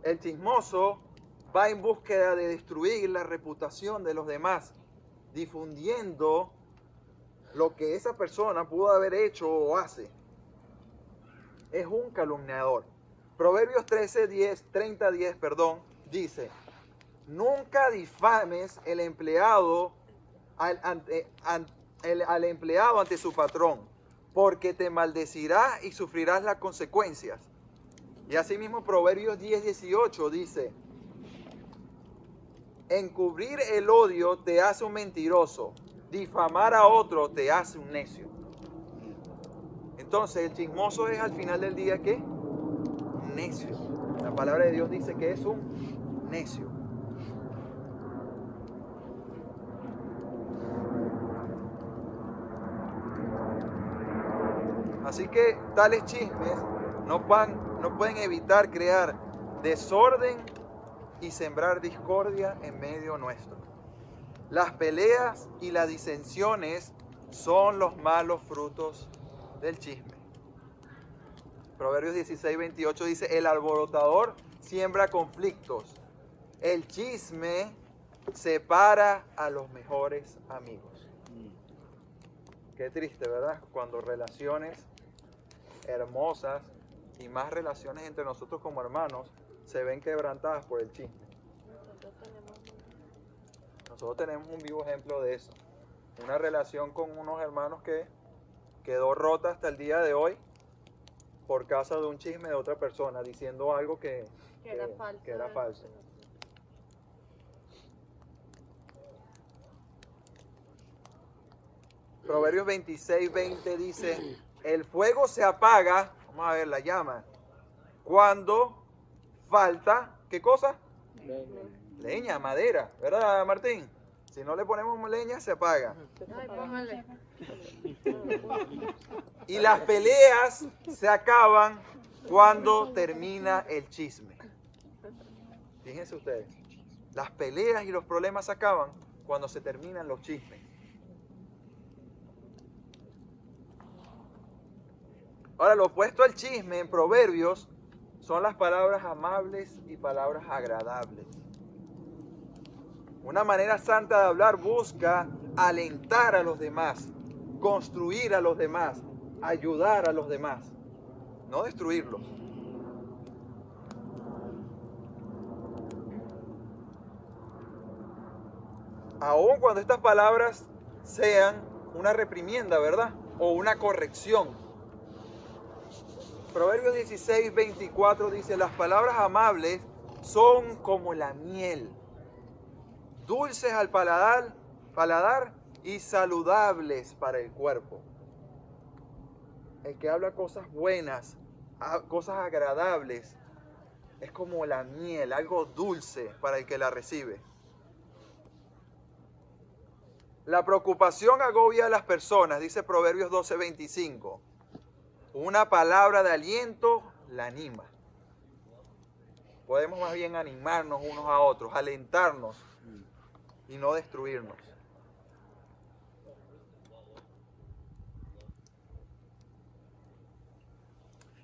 El chismoso va en búsqueda de destruir la reputación de los demás, difundiendo lo que esa persona pudo haber hecho o hace. Es un calumniador. Proverbios 30:10, dice, nunca difames al empleado ante su patrón, porque te maldecirá y sufrirás las consecuencias. Y asimismo Proverbios 10:18 dice, encubrir el odio te hace un mentiroso, difamar a otro te hace un necio. Entonces el chismoso es al final del día ¿qué? Un necio. La palabra de Dios dice que es un necio. Así que tales chismes no pueden evitar crear desorden y sembrar discordia en medio nuestro. Las peleas y las disensiones son los malos frutos del chisme. Proverbios 16:28 dice, el alborotador siembra conflictos. El chisme separa a los mejores amigos. Qué triste, ¿verdad? Cuando relaciones hermosas y más relaciones entre nosotros como hermanos se ven quebrantadas por el chisme. Nosotros tenemos un vivo ejemplo de eso. Una relación con unos hermanos que quedó rota hasta el día de hoy por causa de un chisme de otra persona diciendo algo que era falso. que era falso. Proverbios 26:20 dice, El fuego se apaga, vamos a ver la llama, cuando falta, ¿qué cosa? Leña, madera, ¿verdad, Martín? Si no le ponemos leña, se apaga. Ay, póngale. Y las peleas se acaban cuando termina el chisme. Fíjense ustedes, las peleas y los problemas se acaban cuando se terminan los chismes. Ahora, lo opuesto al chisme en Proverbios son las palabras amables y palabras agradables. Una manera santa de hablar busca alentar a los demás, construir a los demás, ayudar a los demás, no destruirlos. Aun cuando estas palabras sean una reprimienda, ¿verdad? O una corrección. Proverbios 16, 24 dice, las palabras amables son como la miel, dulces al paladar y saludables para el cuerpo. El que habla cosas buenas, cosas agradables, es como la miel, algo dulce para el que la recibe. La preocupación agobia a las personas, dice Proverbios 12, 25. Una palabra de aliento la anima. Podemos más bien animarnos unos a otros, alentarnos y no destruirnos.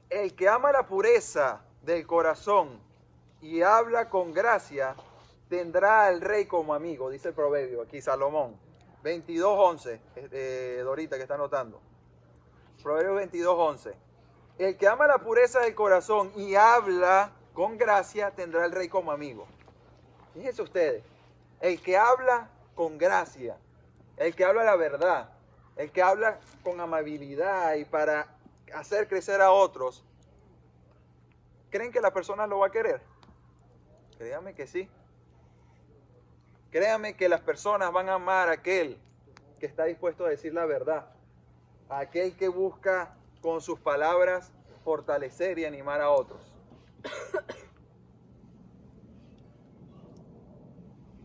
El que ama la pureza del corazón y habla con gracia, tendrá al rey como amigo, dice el proverbio, aquí Salomón. 22:11, Dorita que está anotando. Proverbios 22:11. El que ama la pureza del corazón y habla con gracia, tendrá al rey como amigo. Fíjense ustedes, el que habla con gracia, el que habla la verdad, el que habla con amabilidad y para hacer crecer a otros, ¿creen que la persona lo va a querer? Créanme que sí. Créanme que las personas van a amar a aquel que está dispuesto a decir la verdad, a aquel que busca con sus palabras fortalecer y animar a otros.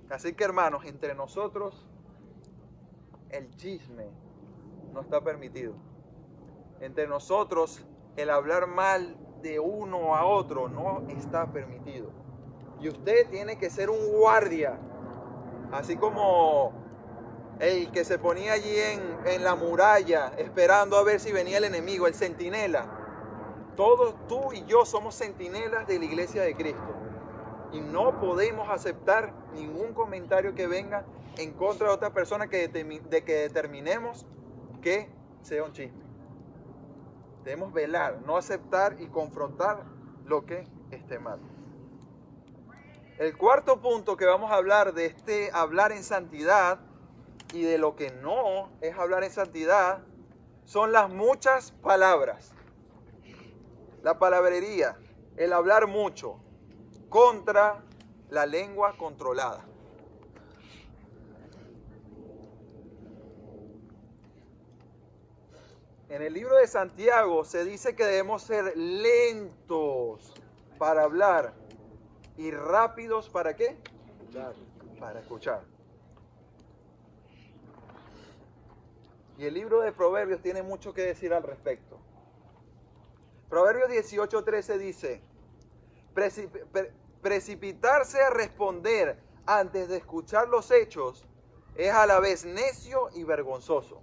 Así que hermanos, entre nosotros el chisme no está permitido. Entre nosotros el hablar mal de uno a otro no está permitido. Y usted tiene que ser un guardia, así como el que se ponía allí en la muralla esperando a ver si venía el enemigo, el centinela. Todos tú y yo somos centinelas de la iglesia de Cristo. Y no podemos aceptar ningún comentario que venga en contra de otra persona que determinemos que sea un chisme. Debemos velar, no aceptar y confrontar lo que esté mal. El cuarto punto que vamos a hablar de este hablar en santidad y de lo que no es hablar en santidad son las muchas palabras. La palabrería, el hablar mucho, contra la lengua controlada. En el libro de Santiago se dice que debemos ser lentos para hablar y rápidos ¿para qué? Para escuchar. Y el libro de Proverbios tiene mucho que decir al respecto. Proverbios 18:13 dice, precipitarse a responder antes de escuchar los hechos es a la vez necio y vergonzoso.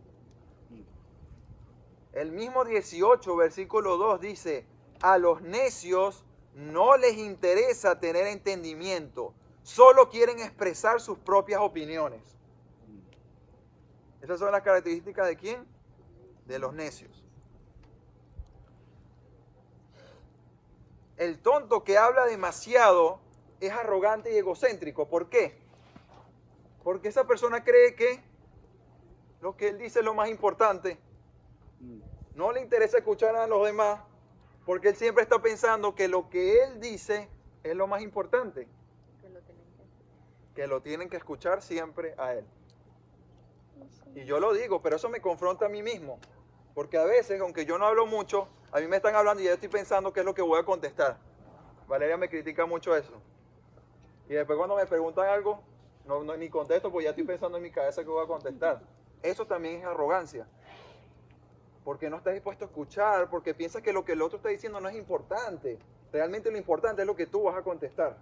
El mismo 18, versículo 2 dice, a los necios no les interesa tener entendimiento, solo quieren expresar sus propias opiniones. Esas son las características ¿de quién? De los necios. El tonto que habla demasiado es arrogante y egocéntrico. ¿Por qué? Porque esa persona cree que lo que él dice es lo más importante. No le interesa escuchar a los demás porque él siempre está pensando que lo que él dice es lo más importante. Que lo tienen que escuchar siempre a él. Y yo lo digo, pero eso me confronta a mí mismo. Porque a veces, aunque yo no hablo mucho, a mí me están hablando y yo estoy pensando qué es lo que voy a contestar. Valeria me critica mucho eso. Y después cuando me preguntan algo, ni contesto, porque ya estoy pensando en mi cabeza que voy a contestar. Eso también es arrogancia. Porque no estás dispuesto a escuchar, porque piensas que lo que el otro está diciendo no es importante. Realmente lo importante es lo que tú vas a contestar.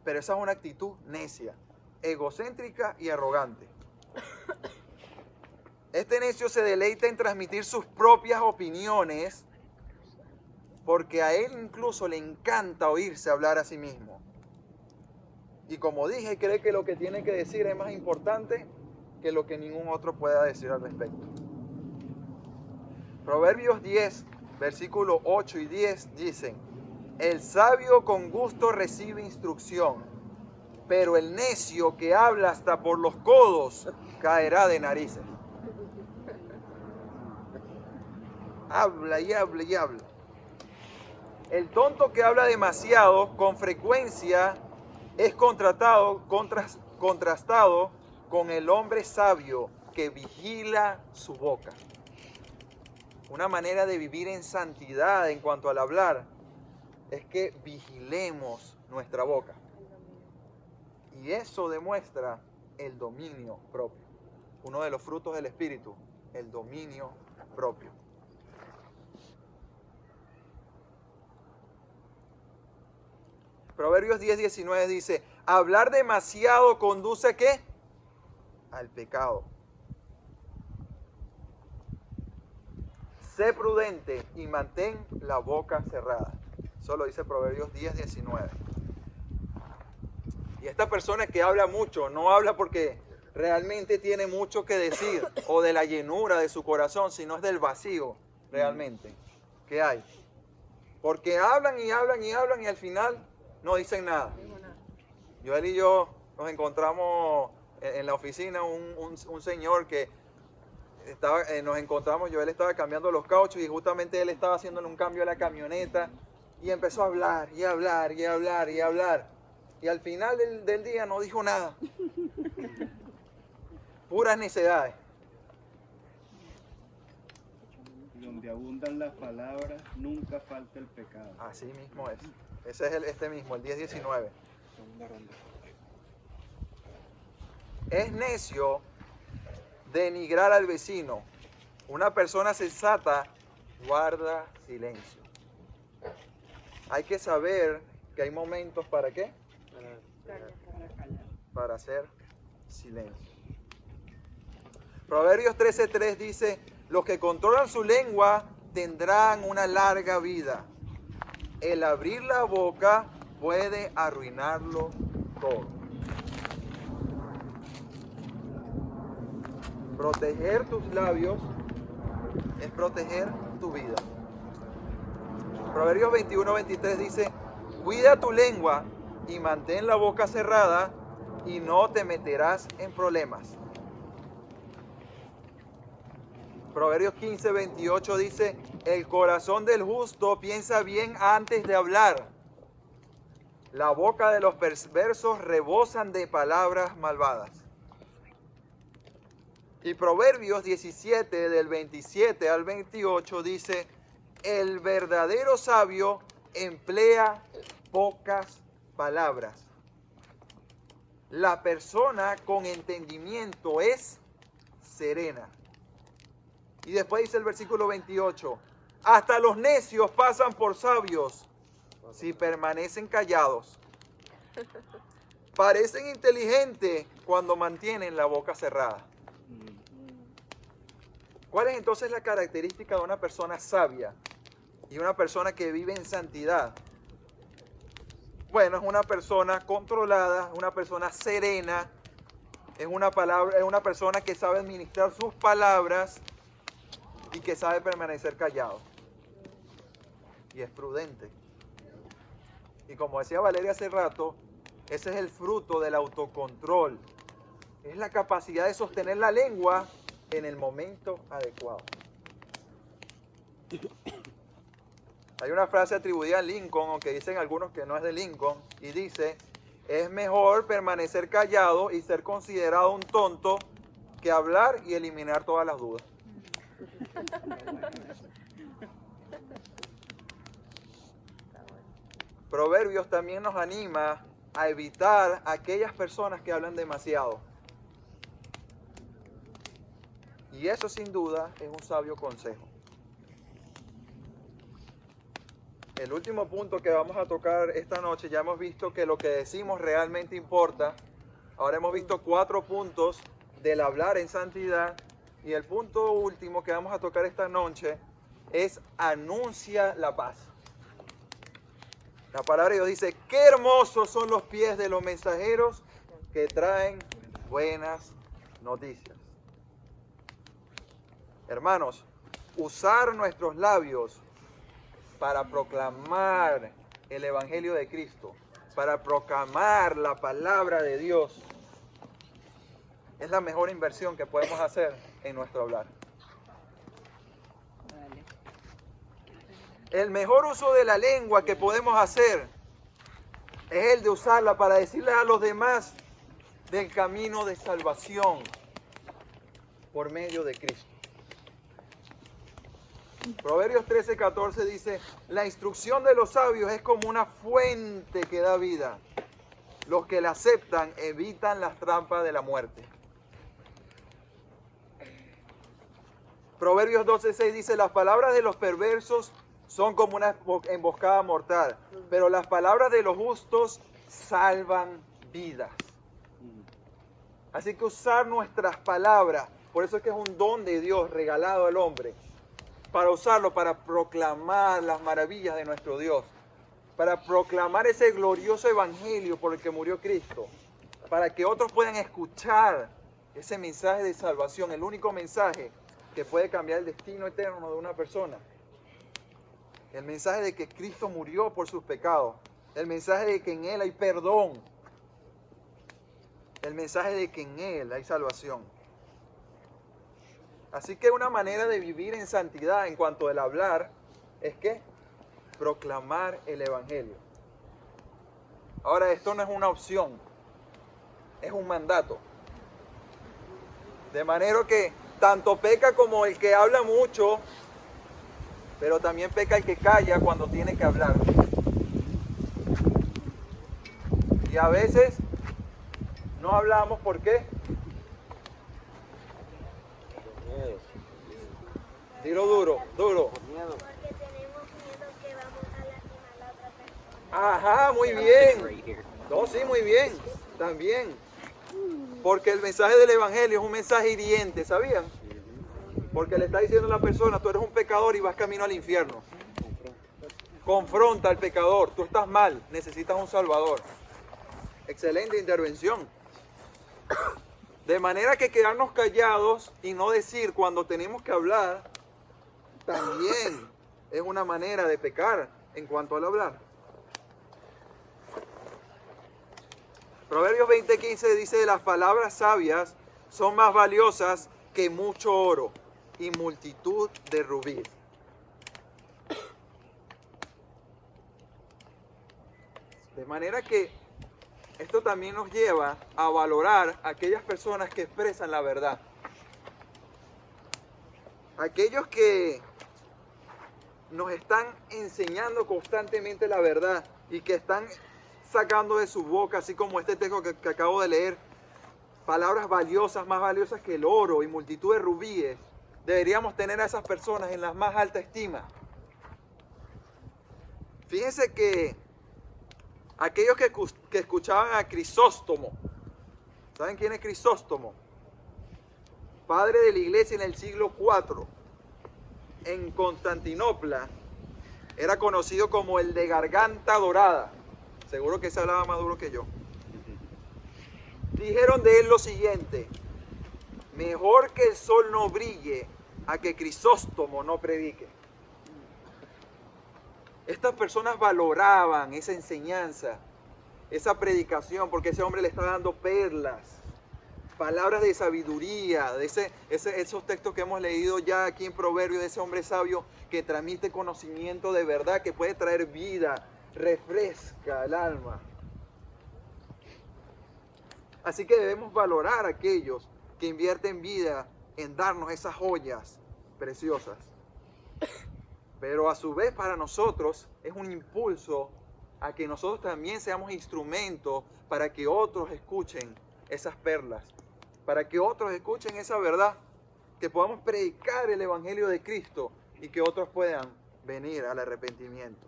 Pero esa es una actitud necia, egocéntrica y arrogante. Este necio se deleita en transmitir sus propias opiniones porque a él incluso le encanta oírse hablar a sí mismo. Y como dije, cree que lo que tiene que decir es más importante que lo que ningún otro pueda decir al respecto. Proverbios 10, versículos 8 y 10 dicen: el sabio con gusto recibe instrucción, pero el necio que habla hasta por los codos caerá de narices. Habla y habla y habla. El tonto que habla demasiado con frecuencia es contrastado con el hombre sabio que vigila su boca. Una manera de vivir en santidad en cuanto al hablar es que vigilemos nuestra boca. Y eso demuestra el dominio propio. Uno de los frutos del Espíritu, el dominio propio. Proverbios 10:19 dice: hablar demasiado conduce ¿qué? Al pecado. Sé prudente y mantén la boca cerrada. Eso lo dice Proverbios 10:19. Y esta persona que habla mucho, no habla porque realmente tiene mucho que decir o de la llenura de su corazón, sino es del vacío realmente que hay. Porque hablan y hablan y hablan y al final no dicen nada. Joel y yo nos encontramos en la oficina, un señor que nos encontramos, Joel estaba cambiando los cauchos y justamente él estaba haciéndole un cambio a la camioneta y empezó a hablar y hablar y hablar y hablar. Y al final del día no dijo nada. Puras necedades. Donde abundan las palabras, nunca falta el pecado. Así mismo es. Ese es este mismo, el 10:19. Es necio denigrar al vecino. Una persona sensata guarda silencio. Hay que saber que hay momentos para qué? Para hacer silencio. Proverbios 13:3 dice: los que controlan su lengua tendrán una larga vida. El abrir la boca puede arruinarlo todo. Proteger tus labios es proteger tu vida. Proverbios 21:23 dice: cuida tu lengua y mantén la boca cerrada y no te meterás en problemas. Proverbios 15:28 dice: el corazón del justo piensa bien antes de hablar. La boca de los perversos rebosan de palabras malvadas. Y Proverbios 17, del 27 al 28 dice: el verdadero sabio emplea pocas palabras. La persona con entendimiento es serena. Y después dice el versículo 28, hasta los necios pasan por sabios si permanecen callados. Parecen inteligentes cuando mantienen la boca cerrada. ¿Cuál es entonces la característica de una persona sabia y una persona que vive en santidad? Bueno, es una persona controlada, una persona serena, es una persona que sabe administrar sus palabras y que sabe permanecer callado. Y es prudente. Y como decía Valeria hace rato, ese es el fruto del autocontrol. Es la capacidad de sostener la lengua en el momento adecuado. Hay una frase atribuida a Lincoln, aunque dicen algunos que no es de Lincoln, y dice: es mejor permanecer callado y ser considerado un tonto que hablar y eliminar todas las dudas. Proverbios también nos anima a evitar a aquellas personas que hablan demasiado. Y eso sin duda es un sabio consejo. El último punto que vamos a tocar esta noche, ya hemos visto que lo que decimos realmente importa. Ahora hemos visto 4 puntos del hablar en santidad. Y el punto último que vamos a tocar esta noche es anuncia la paz. La palabra de Dios dice, qué hermosos son los pies de los mensajeros que traen buenas noticias. Hermanos, usar nuestros labios para proclamar el Evangelio de Cristo, para proclamar la palabra de Dios, es la mejor inversión que podemos hacer en nuestro hablar. El mejor uso de la lengua que podemos hacer es el de usarla para decirle a los demás del camino de salvación por medio de Cristo. Proverbios 13:14 dice, la instrucción de los sabios es como una fuente que da vida. Los que la aceptan evitan las trampas de la muerte. Proverbios 12:6 dice, las palabras de los perversos son como una emboscada mortal, pero las palabras de los justos salvan vidas. Así que usar nuestras palabras, por eso es que es un don de Dios regalado al hombre, para usarlo para proclamar las maravillas de nuestro Dios, para proclamar ese glorioso evangelio por el que murió Cristo, para que otros puedan escuchar ese mensaje de salvación, el único mensaje que puede cambiar el destino eterno de una persona. El mensaje de que Cristo murió por sus pecados, el mensaje de que en Él hay perdón, el mensaje de que en Él hay salvación. Así que una manera de vivir en santidad en cuanto al hablar es que proclamar el Evangelio. Ahora, esto no es una opción, es un mandato. De manera que tanto peca como el que habla mucho, pero también peca el que calla cuando tiene que hablar. Y a veces no hablamos, ¿por qué? Dilo duro, duro. Porque tenemos miedo que vamos a lastimar a la otra persona. Ajá, muy bien. No, sí, muy bien. También. Porque el mensaje del Evangelio es un mensaje hiriente, ¿sabían? Porque le está diciendo a la persona, tú eres un pecador y vas camino al infierno. Confronta al pecador, tú estás mal, necesitas un salvador. Excelente intervención. De manera que quedarnos callados y no decir cuando tenemos que hablar, también es una manera de pecar en cuanto al hablar. Proverbios 20:15 dice, las palabras sabias son más valiosas que mucho oro y multitud de rubíes. De manera que esto también nos lleva a valorar a aquellas personas que expresan la verdad. Aquellos que nos están enseñando constantemente la verdad y que están sacando de su boca, así como este texto que acabo de leer, palabras valiosas, más valiosas que el oro y multitud de rubíes. Deberíamos tener a esas personas en la más alta estima. Fíjense que aquellos que escuchaban a Crisóstomo, ¿saben quién es Crisóstomo? Padre de la iglesia en el siglo IV, en Constantinopla, era conocido como el de garganta dorada. Seguro que se hablaba más duro que yo. Dijeron de él lo siguiente: mejor que el sol no brille a que Crisóstomo no predique. Estas personas valoraban esa enseñanza, esa predicación, porque ese hombre le está dando perlas, palabras de sabiduría, de esos textos que hemos leído ya aquí en Proverbios, de ese hombre sabio que transmite conocimiento de verdad, que puede traer vida, refresca el alma. Así que debemos valorar a aquellos que invierten vida en darnos esas joyas preciosas. Pero a su vez para nosotros es un impulso a que nosotros también seamos instrumentos para que otros escuchen esas perlas, para que otros escuchen esa verdad, que podamos predicar el Evangelio de Cristo y que otros puedan venir al arrepentimiento.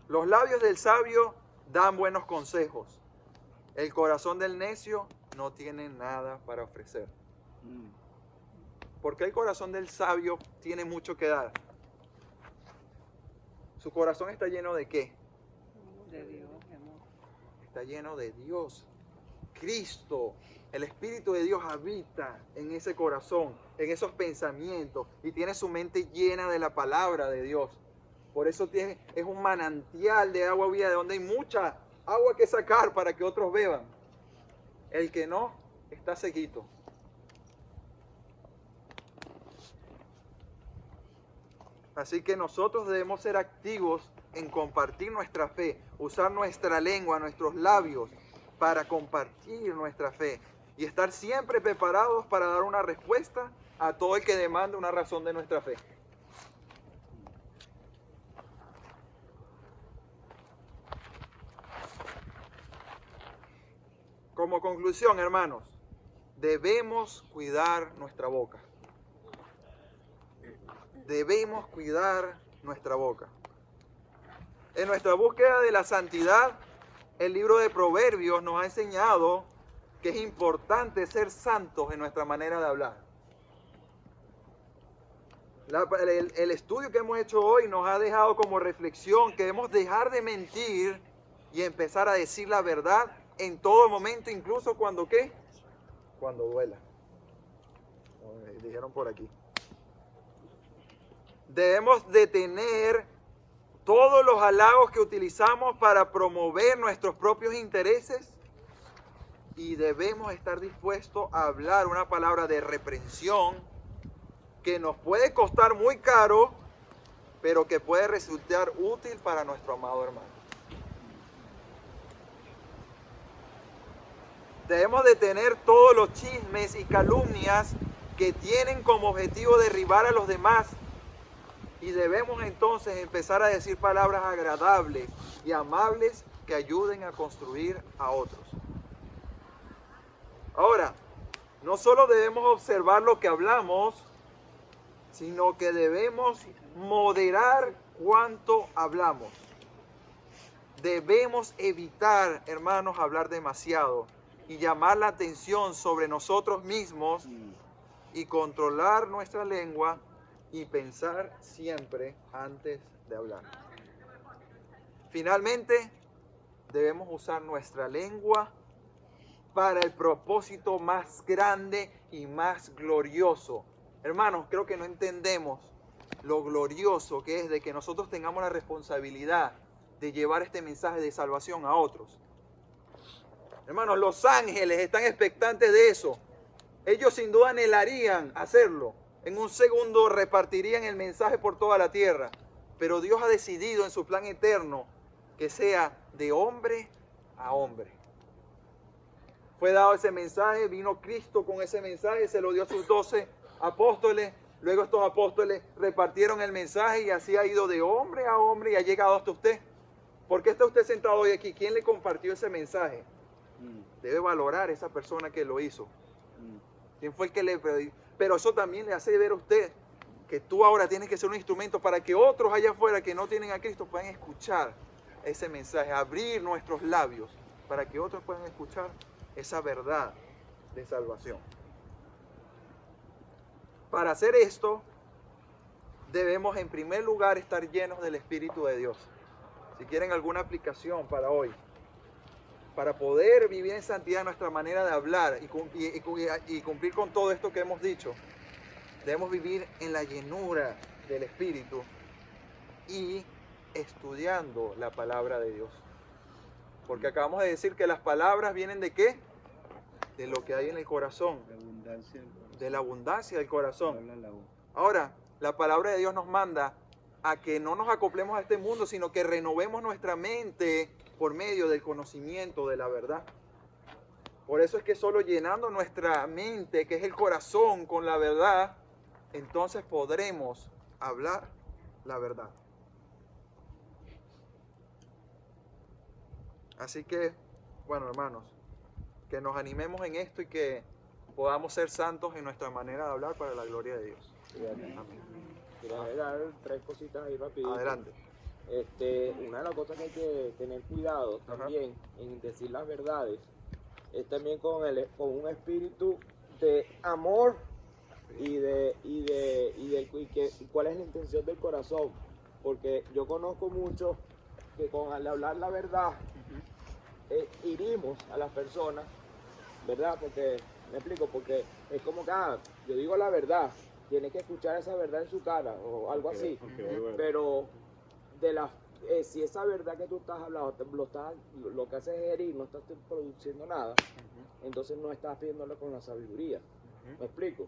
Los labios del sabio dan buenos consejos. El corazón del necio no tiene nada para ofrecer. ¿Por qué el corazón del sabio tiene mucho que dar? ¿Su corazón está lleno de qué? De Dios, mi amor. Está lleno de Dios. Cristo, el Espíritu de Dios habita en ese corazón, en esos pensamientos, y tiene su mente llena de la palabra de Dios. Por eso es un manantial de agua viva, de donde hay mucha agua que sacar para que otros beban. El que no, está sequito. Así que nosotros debemos ser activos en compartir nuestra fe, usar nuestra lengua, nuestros labios para compartir nuestra fe y estar siempre preparados para dar una respuesta a todo el que demande una razón de nuestra fe. Como conclusión, hermanos, debemos cuidar nuestra boca. Debemos cuidar nuestra boca. En nuestra búsqueda de la santidad, el libro de Proverbios nos ha enseñado que es importante ser santos en nuestra manera de hablar. El estudio que hemos hecho hoy nos ha dejado como reflexión que debemos dejar de mentir y empezar a decir la verdad en todo momento, incluso cuando ¿qué? Cuando duela. Como dijeron por aquí. Debemos detener todos los halagos que utilizamos para promover nuestros propios intereses y debemos estar dispuestos a hablar una palabra de reprensión que nos puede costar muy caro, pero que puede resultar útil para nuestro amado hermano. Debemos detener todos los chismes y calumnias que tienen como objetivo derribar a los demás. Y debemos entonces empezar a decir palabras agradables y amables que ayuden a construir a otros. Ahora, no solo debemos observar lo que hablamos, sino que debemos moderar cuánto hablamos. Debemos evitar, hermanos, hablar demasiado y llamar la atención sobre nosotros mismos y controlar nuestra lengua y pensar siempre antes de hablar. Finalmente, debemos usar nuestra lengua para el propósito más grande y más glorioso. Hermanos, creo que no entendemos lo glorioso que es de que nosotros tengamos la responsabilidad de llevar este mensaje de salvación a otros. Hermanos, los ángeles están expectantes de eso. Ellos sin duda anhelarían hacerlo. En un segundo repartirían el mensaje por toda la tierra. Pero Dios ha decidido en su plan eterno que sea de hombre a hombre. Fue dado ese mensaje, vino Cristo con ese mensaje, se lo dio a sus 12 apóstoles. Luego estos apóstoles repartieron el mensaje y así ha ido de hombre a hombre y ha llegado hasta usted. ¿Por qué está usted sentado hoy aquí? ¿Quién le compartió ese mensaje? Debe valorar esa persona que lo hizo. ¿Quién fue el que le predicó? Pero eso también le hace ver a usted que tú ahora tienes que ser un instrumento para que otros allá afuera que no tienen a Cristo puedan escuchar ese mensaje, abrir nuestros labios para que otros puedan escuchar esa verdad de salvación. Para hacer esto, debemos en primer lugar estar llenos del Espíritu de Dios. Si quieren alguna aplicación para hoy, para poder vivir en santidad nuestra manera de hablar y cumplir con todo esto que hemos dicho, debemos vivir en la llenura del Espíritu y estudiando la palabra de Dios. Porque acabamos de decir que las palabras vienen ¿de qué? De lo que hay en el corazón. De la abundancia del corazón. Ahora, la palabra de Dios nos manda a que no nos acoplemos a este mundo, sino que renovemos nuestra mente por medio del conocimiento de la verdad. Por eso es que solo llenando nuestra mente, que es el corazón, con la verdad, entonces podremos hablar la verdad. Así que, bueno, hermanos, que nos animemos en esto y que podamos ser santos en nuestra manera de hablar para la gloria de Dios. Amén. Quiero agregar 3 cositas ahí rapidito. Adelante. Una de las cosas que hay que tener cuidado también en decir las verdades es también con un espíritu de amor y cuál es la intención del corazón, porque yo conozco muchos que al hablar la verdad herimos a las personas, ¿verdad? Porque, me explico, porque es como que yo digo la verdad, tiene que escuchar esa verdad en su cara o algo así, bueno. pero si esa verdad que tú estás hablando lo que haces es herir, no estás produciendo nada, entonces no estás pidiéndolo con la sabiduría. ¿Me explico?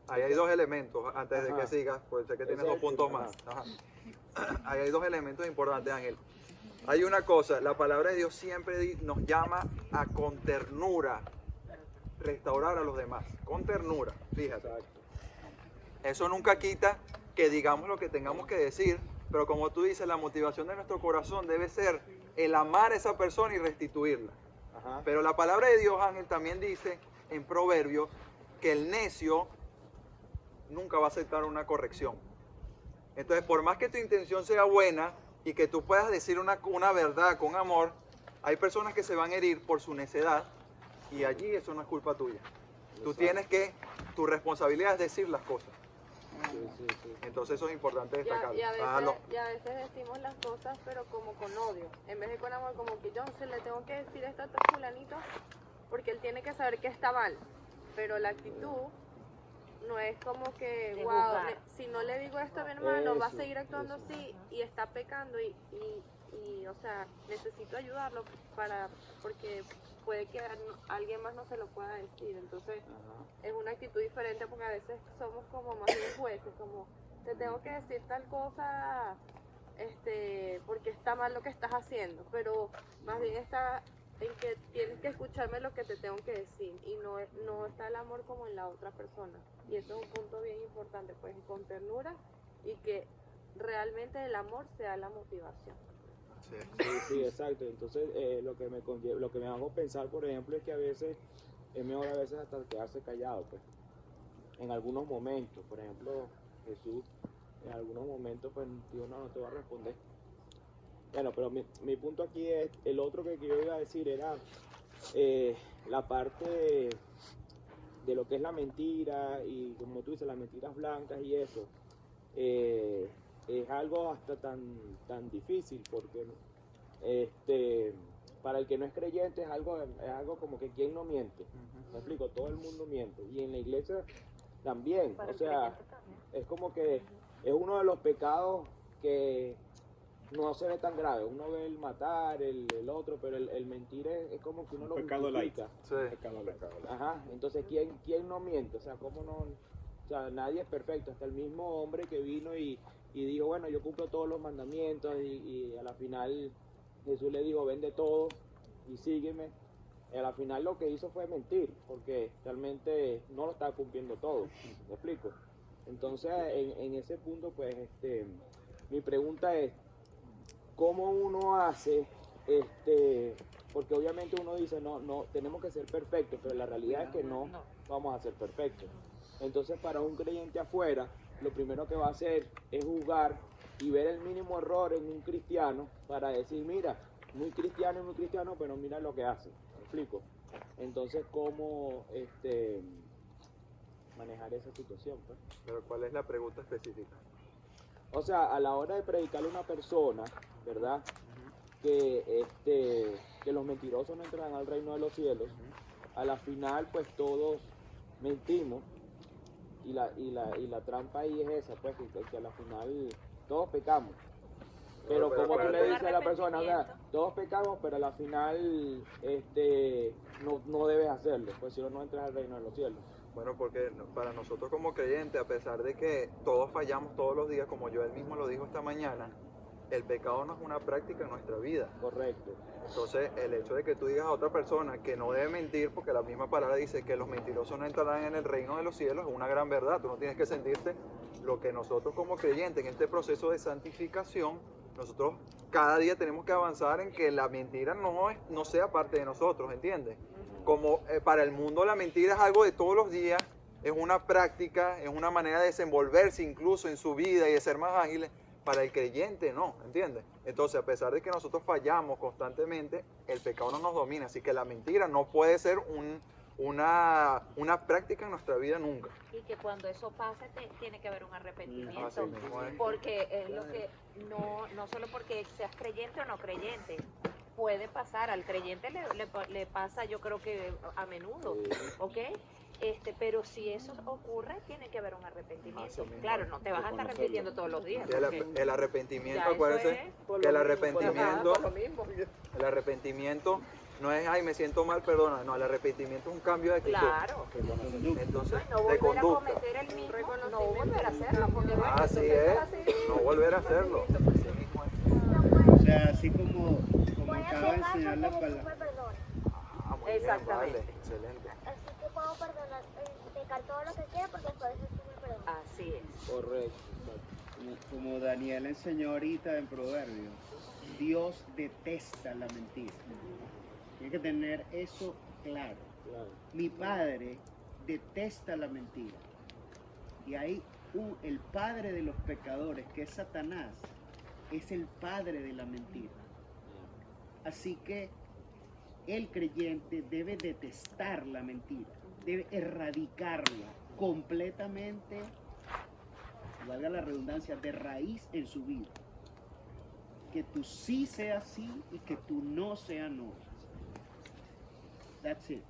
Ahí hay 2 elementos, antes de que sigas, pues sé que tienes Ese 2 es puntos más. Ahí hay 2 elementos importantes, Ángel. Hay una cosa, la palabra de Dios siempre nos llama a con ternura restaurar a los demás, con ternura, fíjate. Exacto. Eso nunca quita que digamos lo que tengamos que decir, pero como tú dices, la motivación de nuestro corazón debe ser el amar a esa persona y restituirla. Ajá. Pero la palabra de Dios, Ángel, también dice en Proverbios que el necio nunca va a aceptar una corrección. Entonces, por más que tu intención sea buena y que tú puedas decir una verdad con amor, hay personas que se van a herir por su necedad y allí eso no es culpa tuya. Tú tienes que, tu responsabilidad es decir las cosas. Sí. Entonces eso es importante destacarlo. Y a veces decimos las cosas, pero como con odio. En vez de con amor, como que yo se le tengo que decir esto a este fulanito porque él tiene que saber que está mal. Pero la actitud no es como que, wow, si no le digo esto a mi hermano, va a seguir actuando así y está pecando y o sea, necesito ayudarlo porque puede que alguien más no se lo pueda decir. Entonces, es una actitud diferente porque a veces somos como más bien jueces, como te tengo que decir tal cosa porque está mal lo que estás haciendo, pero más bien está en que tienes que escucharme lo que te tengo que decir y no está el amor como en la otra persona. Y eso es un punto bien importante, pues con ternura y que realmente el amor sea la motivación. Sí, exacto. Entonces, lo que me hago pensar, por ejemplo, es que a veces es mejor hasta quedarse callado, pues. En algunos momentos, por ejemplo, Jesús, en algunos momentos, pues, dijo, no te voy a responder. Bueno, pero mi punto aquí es, el otro que yo iba a decir era la parte de lo que es la mentira y, como tú dices, las mentiras blancas y eso. Es algo hasta tan difícil porque para el que no es creyente es algo como que ¿quién no miente? Me explico, todo el mundo miente y en la iglesia también, o sea, es como que es uno de los pecados que no se ve tan grave. Uno ve el matar, el otro, pero el mentir es como que uno lo Pecado justifica. Pecado light. Ajá, entonces ¿quién no miente? O sea, ¿cómo no? O sea, nadie es perfecto, hasta el mismo hombre que vino y dijo, bueno, yo cumplo todos los mandamientos y a la final Jesús le dijo, vende todo y sígueme. Y a la final lo que hizo fue mentir, porque realmente no lo estaba cumpliendo todo. ¿Me explico? Entonces, en ese punto, pues, mi pregunta es, ¿cómo uno hace, porque obviamente uno dice, no, tenemos que ser perfectos, pero la realidad es que no vamos a ser perfectos. Entonces, para un creyente afuera, lo primero que va a hacer es juzgar y ver el mínimo error en un cristiano para decir, mira, muy cristiano, pero mira lo que hace. ¿Me explico? Entonces, ¿cómo manejar esa situación, pues? Pero ¿cuál es la pregunta específica? O sea, a la hora de predicarle a una persona, ¿verdad? Que los mentirosos no entrarán al reino de los cielos. A la final, pues todos mentimos y la trampa ahí es esa, pues que a la final todos pecamos. Pero como tú le dices a la persona, o sea, todos pecamos, pero a la final no debes hacerlo, pues si no entras al reino de los cielos. Bueno, porque para nosotros como creyentes, a pesar de que todos fallamos todos los días, como Joel mismo lo dijo esta mañana, el pecado no es una práctica en nuestra vida. Correcto. Entonces, el hecho de que tú digas a otra persona que no debe mentir, porque la misma palabra dice que los mentirosos no entrarán en el reino de los cielos, es una gran verdad. Tú no tienes que sentirte lo que nosotros como creyentes en este proceso de santificación, nosotros cada día tenemos que avanzar en que la mentira no sea parte de nosotros, ¿entiendes? Como para el mundo la mentira es algo de todos los días, es una práctica, es una manera de desenvolverse incluso en su vida y de ser más ágiles. Para el creyente no, ¿entiendes? Entonces, a pesar de que nosotros fallamos constantemente, el pecado no nos domina. Así que la mentira no puede ser una práctica en nuestra vida nunca. Y que cuando eso pase tiene que haber un arrepentimiento. Así mismo es. Porque es lo que, no solo porque seas creyente o no creyente, puede pasar, al creyente le pasa yo creo que a menudo, ¿ok? Pero si eso ocurre, tiene que haber un arrepentimiento. Claro, no te vas a estar repitiendo todos los días. El arrepentimiento, ya eso acuérdense, es que el arrepentimiento no es, ay, me siento mal, perdona. No, el arrepentimiento es un cambio de actitud. Claro. Entonces, No de volver a conducta. cometer el mismo, no volver a hacerlo, porque bueno, Así entonces es, así. no volver a hacerlo. Así mismo es. O sea, así como Voy a acaba de pecar enseñar la porque Jesús palabra. me perdona. Ah, muy bien, Exactamente. vale, excelente. Así que puedo perdonar, pecar todo lo que quiera porque después Jesús me perdona. Así es. Correcto. Como Daniel enseñó ahorita en Proverbios, Dios detesta la mentira. Tiene que tener eso claro. Claro. Mi padre detesta la mentira. Y ahí el padre de los pecadores, que es Satanás, es el padre de la mentira. Así que el creyente debe detestar la mentira, debe erradicarla completamente, valga la redundancia, de raíz en su vida. Que tú sí seas sí y que tú no seas no. That's it.